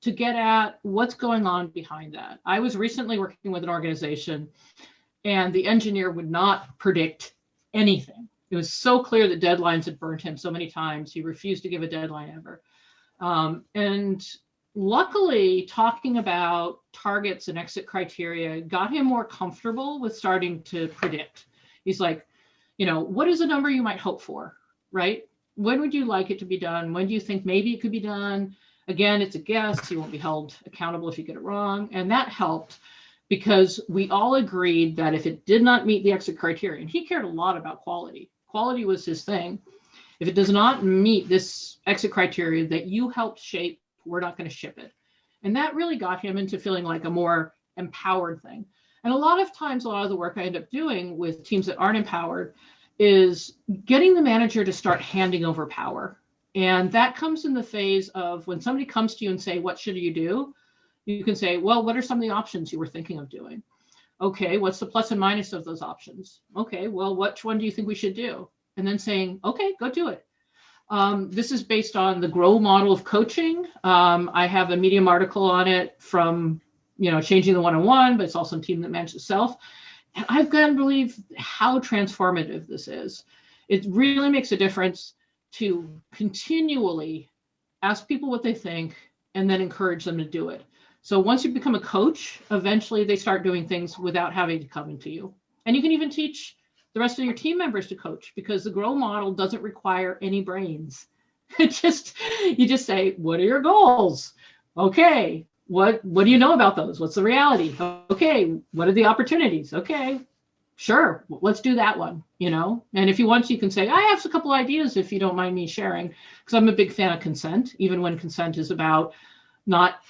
to get at what's going on behind that. I was recently working with an organization, and the engineer would not predict anything. It was so clear that deadlines had burnt him so many times. He refused to give a deadline ever. And luckily, talking about targets and exit criteria got him more comfortable with starting to predict. He's like, what is a number you might hope for, right? When would you like it to be done? When do you think maybe it could be done? Again, it's a guess. You won't be held accountable if you get it wrong. And that helped because we all agreed that if it did not meet the exit criteria, and he cared a lot about quality. Quality was his thing. If it does not meet this exit criteria that you helped shape, we're not going to ship it. And that really got him into feeling like a more empowered thing. And a lot of times, a lot of the work I end up doing with teams that aren't empowered is getting the manager to start handing over power. And that comes in the phase of when somebody comes to you and say, "What should you do?" You can say, "Well, what are some of the options you were thinking of doing?" "Okay, what's the plus and minus of those options?" "Okay, well, which one do you think we should do?" And then saying, "Okay, go do it." This is based on the GROW model of coaching. I have a Medium article on it from, Changing the One-on-One, but it's also a team that manages itself. And I've got to believe how transformative this is. It really makes a difference to continually ask people what they think and then encourage them to do it. So once you become a coach, eventually they start doing things without having to come into you. And you can even teach the rest of your team members to coach because the GROW model doesn't require any brains. You just say, "What are your goals? Okay. What do you know about those? What's the reality? Okay. What are the opportunities? Okay. Sure. Let's do that one, And if you want, you can say, "I have a couple ideas if you don't mind me sharing," because I'm a big fan of consent, even when consent is about not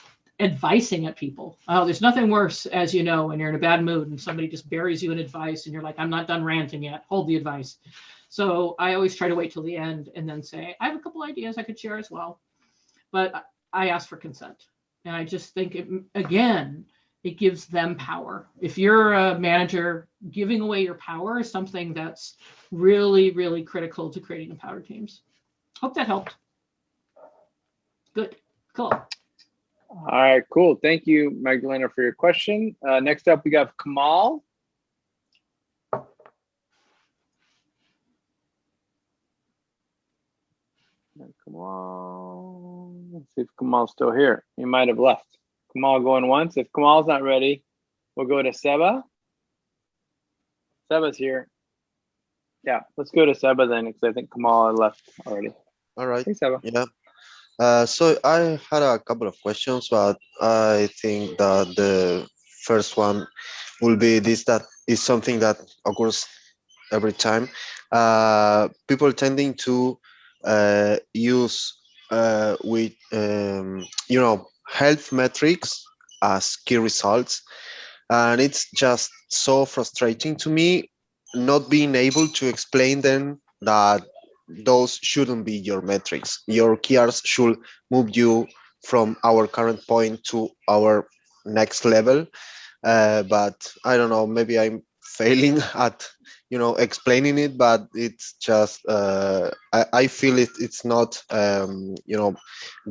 advising at people. Oh, there's nothing worse, as you know, when you're in a bad mood and somebody just buries you in advice and you're like, "I'm not done ranting yet. Hold the advice." So I always try to wait till the end and then say, I have a couple ideas I could share as well. But I ask for consent. And I just think, it gives them power. If you're a manager, giving away your power is something that's really, really critical to creating empowered teams. Hope that helped. Good. Cool. All right, cool. Thank you, Magdalena, for your question. Next up, we got Kamal. Kamal. Let's see if Kamal's still here. He might have left. Kamal going once. If Kamal's not ready, we'll go to Seba. Seba's here. Yeah, let's go to Seba then, because I think Kamal left already. All right. Hey, Seba. Yeah. So I had a couple of questions, but I think that the first one will be this, that is something that occurs every time. People tending to use with health metrics as key results, and it's just so frustrating to me not being able to explain them that those shouldn't be your metrics. Your KRs should move you from our current point to our next level. But I don't know, maybe I'm failing at explaining it, but it's just I feel it's not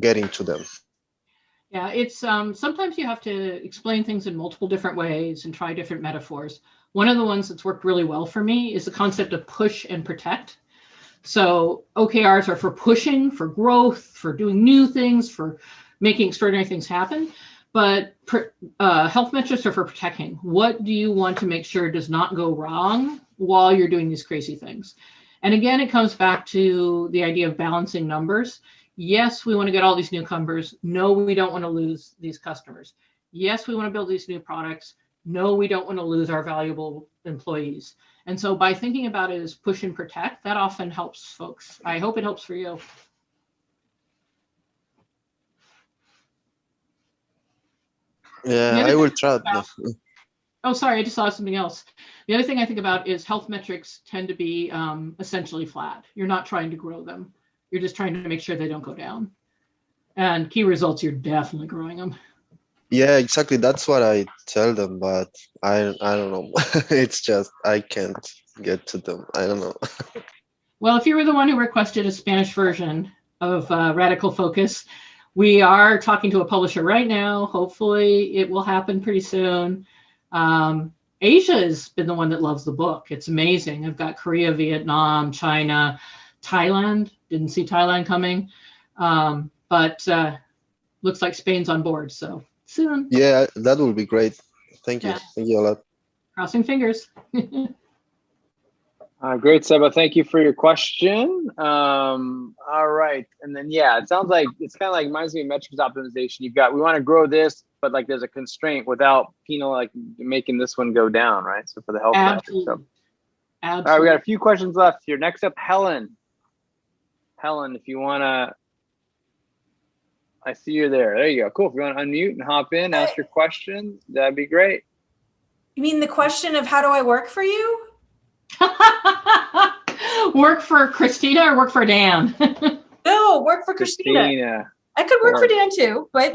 getting to them. Yeah, it's sometimes you have to explain things in multiple different ways and try different metaphors. One of the ones that's worked really well for me is the concept of push and protect. So OKRs are for pushing, for growth, for doing new things, for making extraordinary things happen. But health metrics are for protecting. What do you want to make sure does not go wrong while you're doing these crazy things? And again, it comes back to the idea of balancing numbers. Yes, we want to get all these newcomers. No, we don't want to lose these customers. Yes, we want to build these new products. No, we don't want to lose our valuable employees. And so by thinking about it as push and protect, that often helps folks. I hope it helps for you. Yeah, I will try. Oh, sorry, I just saw something else. The other thing I think about is health metrics tend to be essentially flat. You're not trying to grow them. You're just trying to make sure they don't go down. And key results, you're definitely growing them. Yeah, exactly. That's what I tell them, but I don't know. It's just I can't get to them. I don't know. Well, if you were the one who requested a Spanish version of Radical Focus, we are talking to a publisher right now. Hopefully it will happen pretty soon. Asia has been the one that loves the book. It's amazing. I've got Korea, Vietnam, China, Thailand. Didn't see Thailand coming. But looks like Spain's on board. So soon. Yeah, that would be great. Thank you. Yeah. Thank you a lot. Crossing fingers. Great, Seba. Thank you for your question. All right. And then, yeah, it sounds like it's kind of like reminds me of metrics optimization. We want to grow this, but like there's a constraint without making this one go down, right? So for the health metrics. So. Absolutely. All right, we got a few questions left here. Next up, Helen. Helen, if you want to, I see you're there. There you go. Cool. If you want to unmute and hop in, ask your question, that'd be great. You mean the question of how do I work for you? Work for Christina or work for Dan? No, work for Christina. I could work for Dan too, but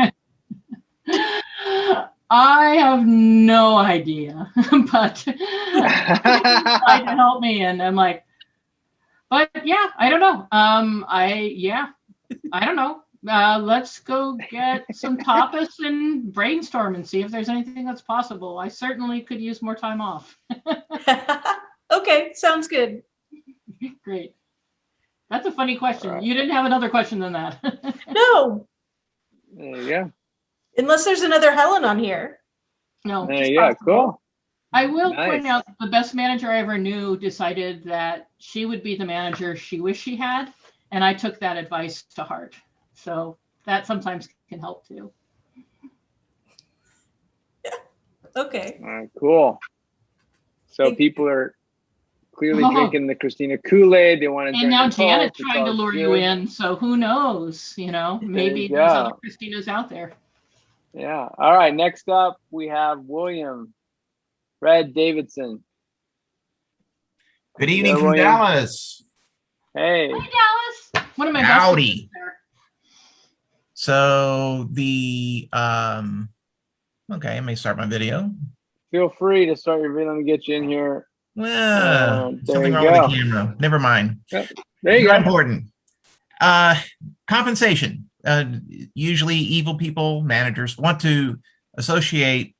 I have no idea. But tried to help me, and I'm like, but yeah, I don't know. I don't know. Let's go get some tapas and brainstorm and see if there's anything that's possible. I certainly could use more time off. Okay, sounds good. Great. That's a funny question. You didn't have another question than that. No. There you go. Unless there's another Helen on here. No. There you go. Cool. I will point out the best manager I ever knew decided that she would be the manager she wished she had. And I took that advice to heart. So that sometimes can help too. Yeah. Okay. All right, cool. So people are clearly drinking the Christina Kool-Aid. They want to. And now Janet's trying to lure you in. So who knows? Maybe there's other Christinas out there. Yeah. All right. Next up, we have William Red Davidson. Good evening from Dallas. Hey. Hi, Dallas. One of my Howdy. best there. So okay, I may start my video. Feel free to start your video. Let me get you in here. Well, there something you wrong go. with the camera. Never mind. Yep. There you Not go. important. Compensation. Usually evil people, managers, want to associate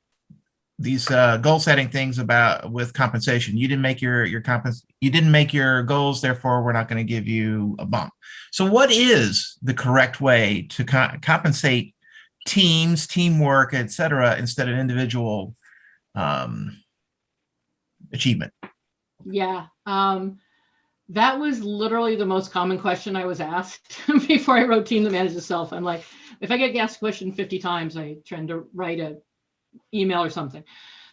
these goal setting things with compensation. You didn't make you didn't make your goals, therefore we're not going to give you a bump. So what is the correct way to compensate teams, teamwork, etc., instead of individual achievement? Yeah. That was literally the most common question I was asked before I wrote Team That Manages Itself. I'm like, if I get asked a question 50 times, I tend to write an email or something.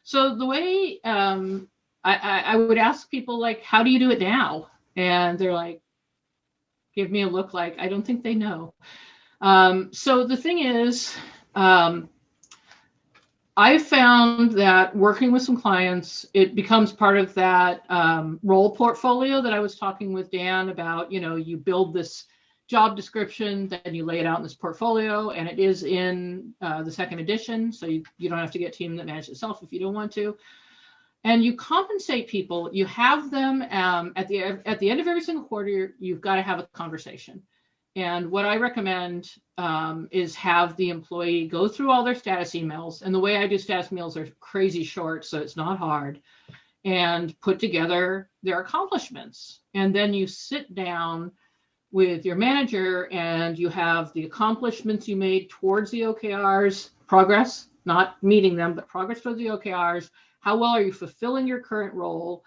So the way I would ask people, like, how do you do it now? And they're like, give me a look like, I don't think they know. So the thing is, I found that working with some clients, it becomes part of that role portfolio that I was talking with Dan about. You know, you build this job description, then you lay it out in this portfolio, and it is in the second edition. So you don't have to get Team That Manages Itself if you don't want to. And you compensate people. You have them at the end of every single quarter, you've got to have a conversation. And what I recommend is have the employee go through all their status emails. And the way I do status emails are crazy short, so it's not hard, and put together their accomplishments. And then you sit down with your manager and you have the accomplishments you made towards the OKRs, progress, not meeting them, but progress towards the OKRs. How well are you fulfilling your current role?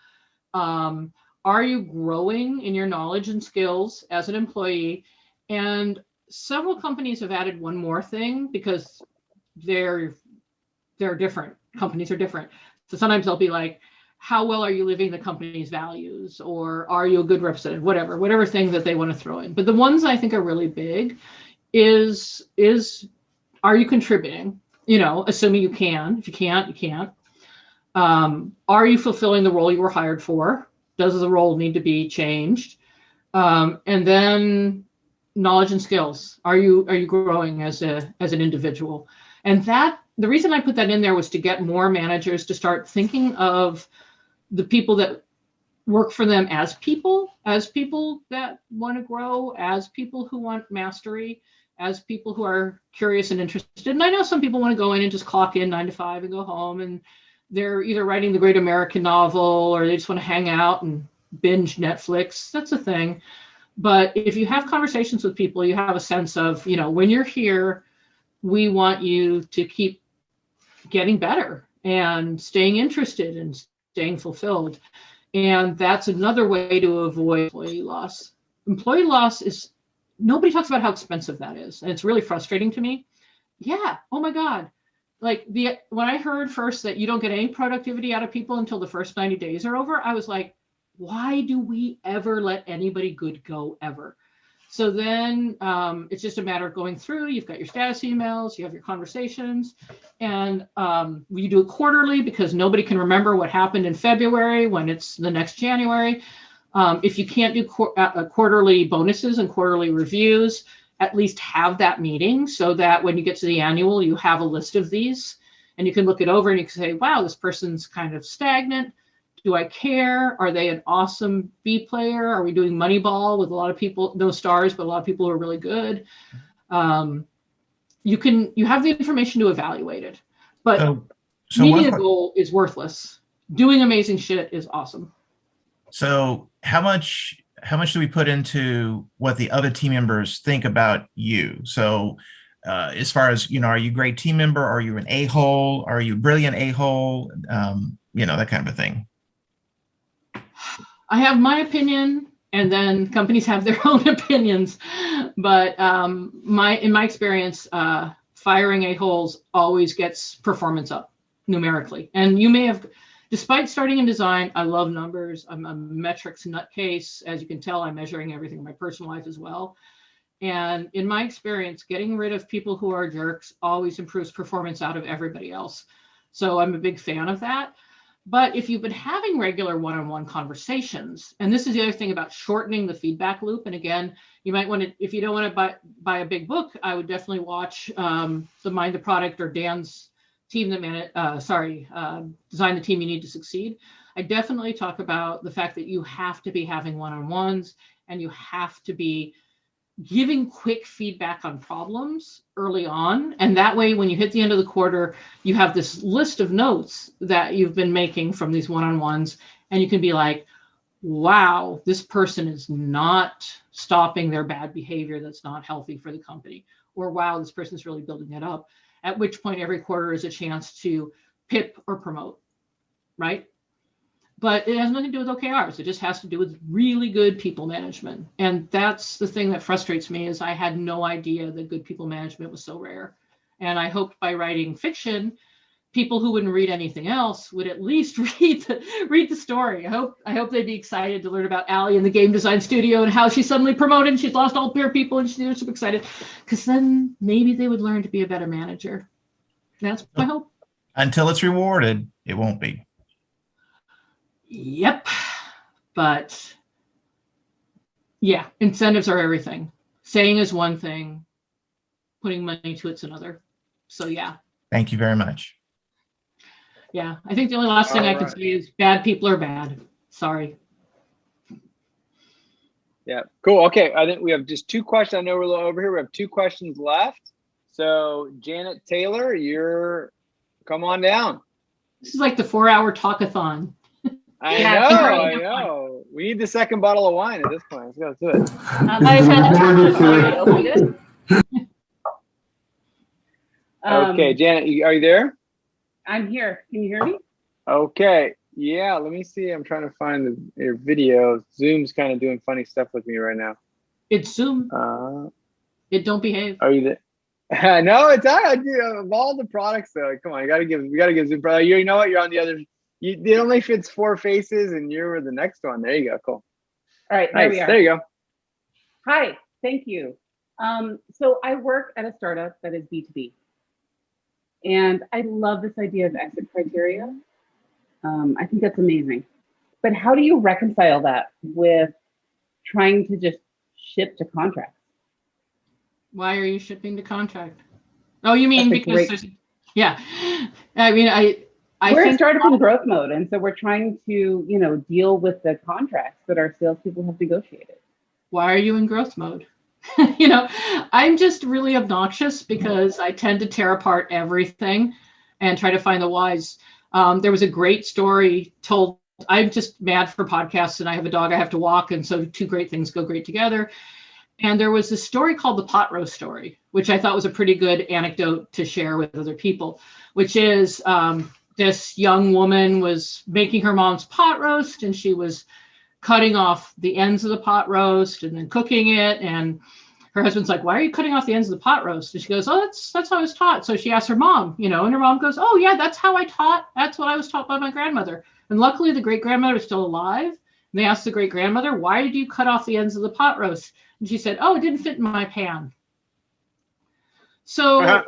Are you growing in your knowledge and skills as an employee? And several companies have added one more thing because they're different. Companies are different. So sometimes they'll be like, how well are you living the company's values? Or are you a good representative? Whatever thing that they want to throw in. But the ones I think are really big is are you contributing? You know, assuming you can. If you can't, you can't. Are you fulfilling the role you were hired for? Does the role need to be changed? And then knowledge and skills. Are you growing as an individual? And that the reason I put that in there was to get more managers to start thinking of the people that work for them as people that want to grow, as people who want mastery, as people who are curious and interested. And I know some people want to go in and just clock in 9 to 5 and go home, and they're either writing the great American novel or they just want to hang out and binge Netflix. That's a thing. But if you have conversations with people, you have a sense of, you know, when you're here, we want you to keep getting better and staying interested and staying fulfilled. And that's another way to avoid employee loss. Employee loss is, nobody talks about how expensive that is. And it's really frustrating to me. Yeah. Oh my God. Like when I heard first that you don't get any productivity out of people until the first 90 days are over, I was like, why do we ever let anybody good go ever? So then it's just a matter of going through. You've got your status emails, you have your conversations, and you do it quarterly because nobody can remember what happened in February when it's the next January. If you can't do quarterly bonuses and quarterly reviews, at least have that meeting so that when you get to the annual, you have a list of these and you can look it over and you can say, wow, this person's kind of stagnant. Do I care? Are they an awesome B player? Are we doing Moneyball with a lot of people, no stars, but a lot of people who are really good? You have the information to evaluate it, but meeting a goal is worthless. Doing amazing shit is awesome. So how much do we put into what the other team members think about you? So as far as, you know, are you a great team member? Are you an a-hole? Are you a brilliant a-hole? You know, that kind of a thing. I have my opinion, and then companies have their own opinions. But in my experience, firing a-holes always gets performance up numerically. And you may have, despite starting in design, I love numbers. I'm a metrics nutcase. As you can tell, I'm measuring everything in my personal life as well. And in my experience, getting rid of people who are jerks always improves performance out of everybody else. So I'm a big fan of that. But if you've been having regular one-on-one conversations, and this is the other thing about shortening the feedback loop. And again, you might want to, if you don't want to buy a big book, I would definitely watch the Mind the Product or Dan's team that Design the Team You Need to Succeed. I definitely talk about the fact that you have to be having one-on-ones and you have to be giving quick feedback on problems early on. And that way, when you hit the end of the quarter, you have this list of notes that you've been making from these one-on-ones. And you can be like, wow, this person is not stopping their bad behavior that's not healthy for the company. Or wow, this person's really building it up. At which point every quarter is a chance to pip or promote, right? But it has nothing to do with OKRs. It just has to do with really good people management. And that's the thing that frustrates me is I had no idea that good people management was so rare. And I hoped by writing fiction, people who wouldn't read anything else would at least read the story. I hope they'd be excited to learn about Allie in the game design studio and how she suddenly promoted and she's lost all her people and she's super excited. Because then maybe they would learn to be a better manager. That's my hope. Until it's rewarded, it won't be. Yep. But yeah, incentives are everything. Saying is one thing, putting money to it's another. So yeah. Thank you very much. Yeah, I think the only last thing I can say is bad people are bad. Sorry. Yeah, cool. Okay, I think we have just 2 questions. I know we're a little over here. We have 2 questions left. So Janet Taylor, come on down. This is like the 4-hour talkathon. I know. We need the second bottle of wine at this point. Let's go do it. Okay, Janet, are you there? I'm here. Can you hear me? Okay. Yeah, let me see. I'm trying to find your video. Zoom's kind of doing funny stuff with me right now. It's Zoom. It don't behave. Are you there? No, it's all right. Of all the products, though, come on, we gotta give Zoom. You know what? You're on the other. It only fits 4 faces, and you're the next one. There you go. Cool. All right, nice. we are. There you go. Hi, thank you. So I work at a startup that is B2B, and I love this idea of exit criteria. I think that's amazing. But how do you reconcile that with trying to just ship to contracts? Why are you shipping to contract? Oh, you mean because there's, yeah. I mean, we're a startup in growth mode, and so we're trying to, deal with the contracts that our salespeople have negotiated. Why are you in growth mode? I'm just really obnoxious because I tend to tear apart everything and try to find the whys. There was a great story told. I'm just mad for podcasts, and I have a dog I have to walk, and so 2 great things go great together. And there was this story called the pot roast story, which I thought was a pretty good anecdote to share with other people, which is this young woman was making her mom's pot roast, and she was cutting off the ends of the pot roast and then cooking it. And her husband's like, why are you cutting off the ends of the pot roast? And she goes, oh, that's how I was taught. So she asked her mom, and her mom goes, oh yeah, that's how I taught. That's what I was taught by my grandmother. And luckily the great grandmother is still alive. And they asked the great grandmother, why did you cut off the ends of the pot roast? And she said, oh, it didn't fit in my pan. So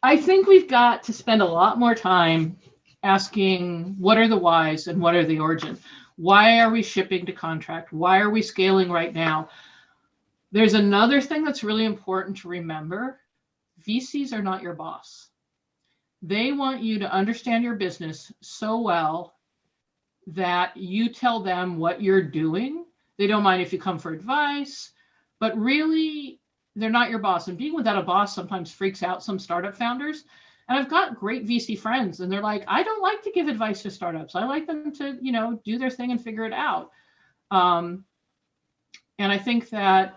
I think we've got to spend a lot more time asking what are the whys and what are the origin? Why are we shipping to contract? Why are we scaling right now? There's another thing that's really important to remember. VCs are not your boss. They want you to understand your business so well that you tell them what you're doing. They don't mind if you come for advice, but really they're not your boss. And being without a boss sometimes freaks out some startup founders. And I've got great VC friends, and they're like, I don't like to give advice to startups. I like them to, do their thing and figure it out. And I think that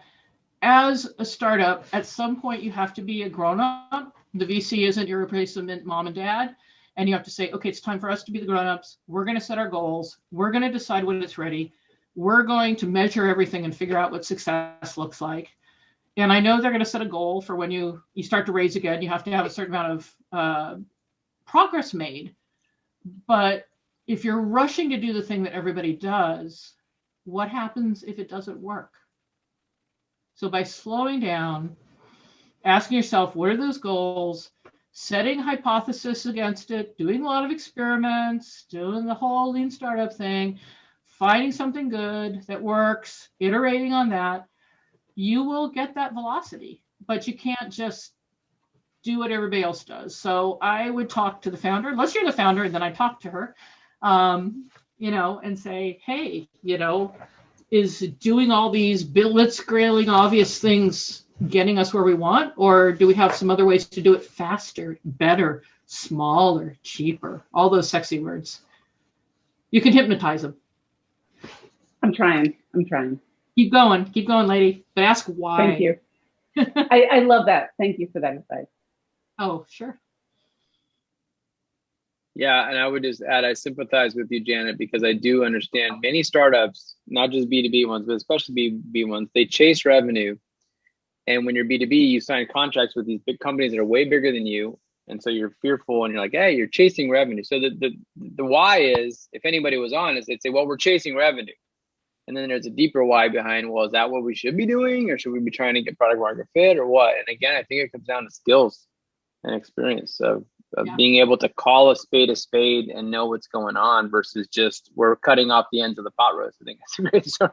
as a startup, at some point you have to be a grown-up. The VC isn't your replacement mom and dad. And you have to say, okay, it's time for us to be the grown-ups. We're going to set our goals. We're going to decide when it's ready. We're going to measure everything and figure out what success looks like. And I know they're going to set a goal for when you start to raise again. You have to have a certain amount of progress made. But if you're rushing to do the thing that everybody does, what happens if it doesn't work? So by slowing down, asking yourself, what are those goals? setting hypothesis against it, doing a lot of experiments, doing the whole lean startup thing, finding something good that works, iterating on that, you will get that velocity. But you can't just do what everybody else does. So I would talk to the founder, unless you're the founder, and then I talk to her, and say, hey, is doing all these blitzscaling obvious things getting us where we want? Or do we have some other ways to do it faster, better, smaller, cheaper? All those sexy words. You can hypnotize them. I'm trying. Keep going, lady. But ask why. Thank you. I love that. Thank you for that advice. Oh, sure. Yeah, and I would just add, I sympathize with you, Janet, because I do understand many startups, not just B2B ones, but especially B2B ones, they chase revenue. And when you're B2B, you sign contracts with these big companies that are way bigger than you. And so you're fearful and you're like, hey, you're chasing revenue. So the why is, if anybody was honest, they'd say, well, we're chasing revenue. And then there's a deeper why behind, well, is that what we should be doing? Or should we be trying to get product market fit or what? And again, I think it comes down to skills and experience of being able to call a spade and know what's going on versus just we're cutting off the ends of the pot roast. I think that's a great story.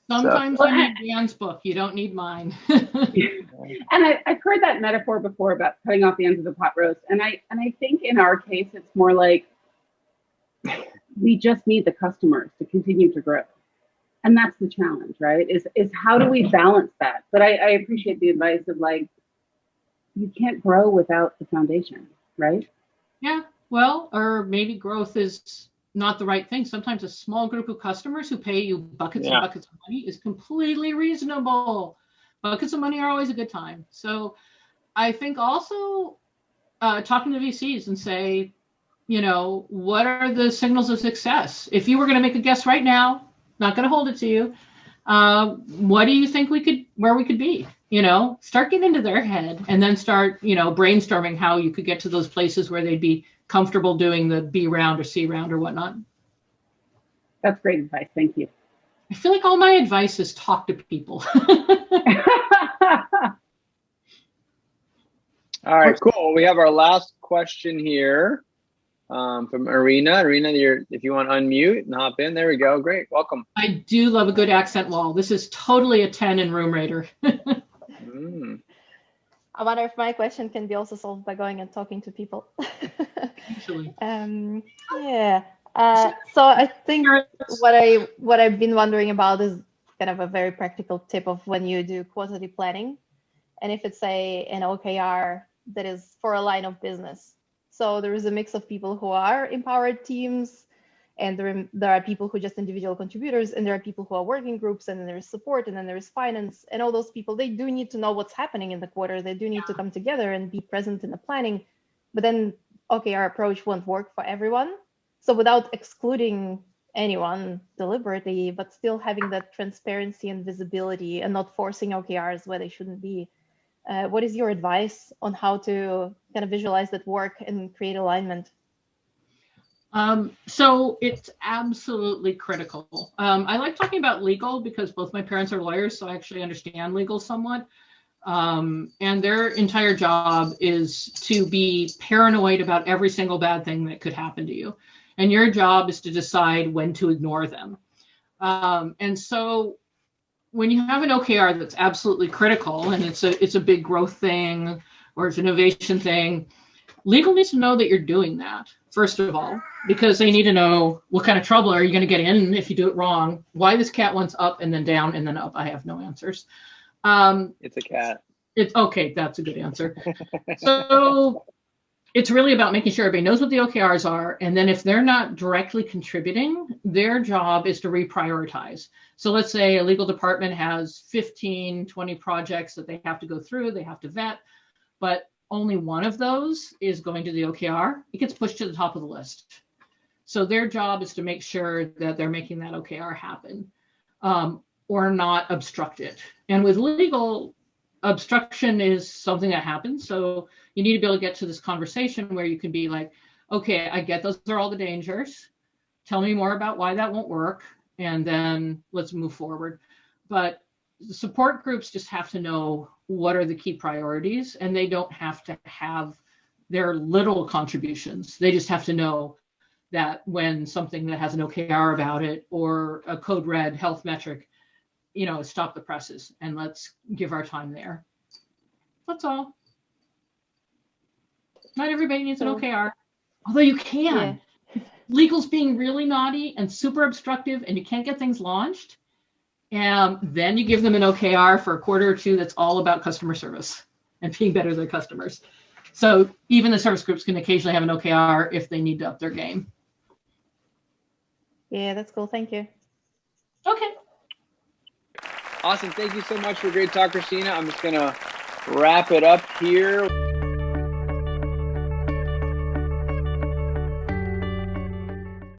Sometimes you need Dan's book. You don't need mine. And I've heard that metaphor before about cutting off the ends of the pot roast. And I think in our case, it's more like we just need the customers to continue to grow. And that's the challenge, right? Is how do we balance that? But I appreciate the advice of like, you can't grow without the foundation, right? Yeah, well, or maybe growth is not the right thing. Sometimes a small group of customers who pay you buckets and buckets of money is completely reasonable. Buckets of money are always a good time. So I think also talking to VCs and say, what are the signals of success? If you were going to make a guess right now, not going to hold it to you, what do you think where we could be? Start getting into their head and then start, brainstorming how you could get to those places where they'd be comfortable doing the B round or C round or whatnot. That's great advice. Thank you. I feel like all my advice is talk to people. All right, cool. We have our last question here from Arena. Arena, if you want to unmute and hop in, there we go. Great, welcome. I do love a good accent wall. This is totally a 10 in Room Raider. I wonder if my question can be also solved by going and talking to people. Actually. Yeah. So I think what I've been wondering about is kind of a very practical tip of when you do quantity planning, and if it's an OKR that is for a line of business. So there is a mix of people who are empowered teams, and there are people who are just individual contributors, and there are people who are working groups, and then there is support, and then there is finance, and all those people, they do need to know what's happening in the quarter. They do need to come together and be present in the planning, but then OKR approach won't work for everyone. So without excluding anyone deliberately, but still having that transparency and visibility and not forcing OKRs where they shouldn't be. What is your advice on how to kind of visualize that work and create alignment? So it's absolutely critical. I like talking about legal because both my parents are lawyers, so I actually understand legal somewhat. And their entire job is to be paranoid about every single bad thing that could happen to you. And your job is to decide when to ignore them. And so when you have an OKR that's absolutely critical and it's a big growth thing or it's an innovation thing, legal needs to know that you're doing that, first of all, because they need to know what kind of trouble are you going to get in if you do it wrong, why this cat wants up and then down and then up. I have no answers. It's a cat. It's okay. That's a good answer. So it's really about making sure everybody knows what the OKRs are. And then if they're not directly contributing, their job is to reprioritize. So let's say a legal department has 15, 20 projects that they have to go through, they have to vet, but only one of those is going to the OKR. It gets pushed to the top of the list. So their job is to make sure that they're making that OKR happen or not obstruct it. And with legal, obstruction is something that happens. So you need to be able to get to this conversation where you can be like, okay, I get those are all the dangers. Tell me more about why that won't work. And then let's move forward. But the support groups just have to know what are the key priorities, and they don't have to have They're little contributions. They just have to know that when something that has an OKR about it or a code red health metric, stop the presses and let's give our time there. That's all. Not everybody needs an OKR, although you can. Yeah. Legal's being really naughty and super obstructive and you can't get things launched. And then you give them an OKR for a quarter or two that's all about customer service and being better than customers. So even the service groups can occasionally have an OKR if they need to up their game. Yeah, that's cool. Thank you. Okay. Awesome. Thank you so much for a great talk, Christina. I'm just going to wrap it up here.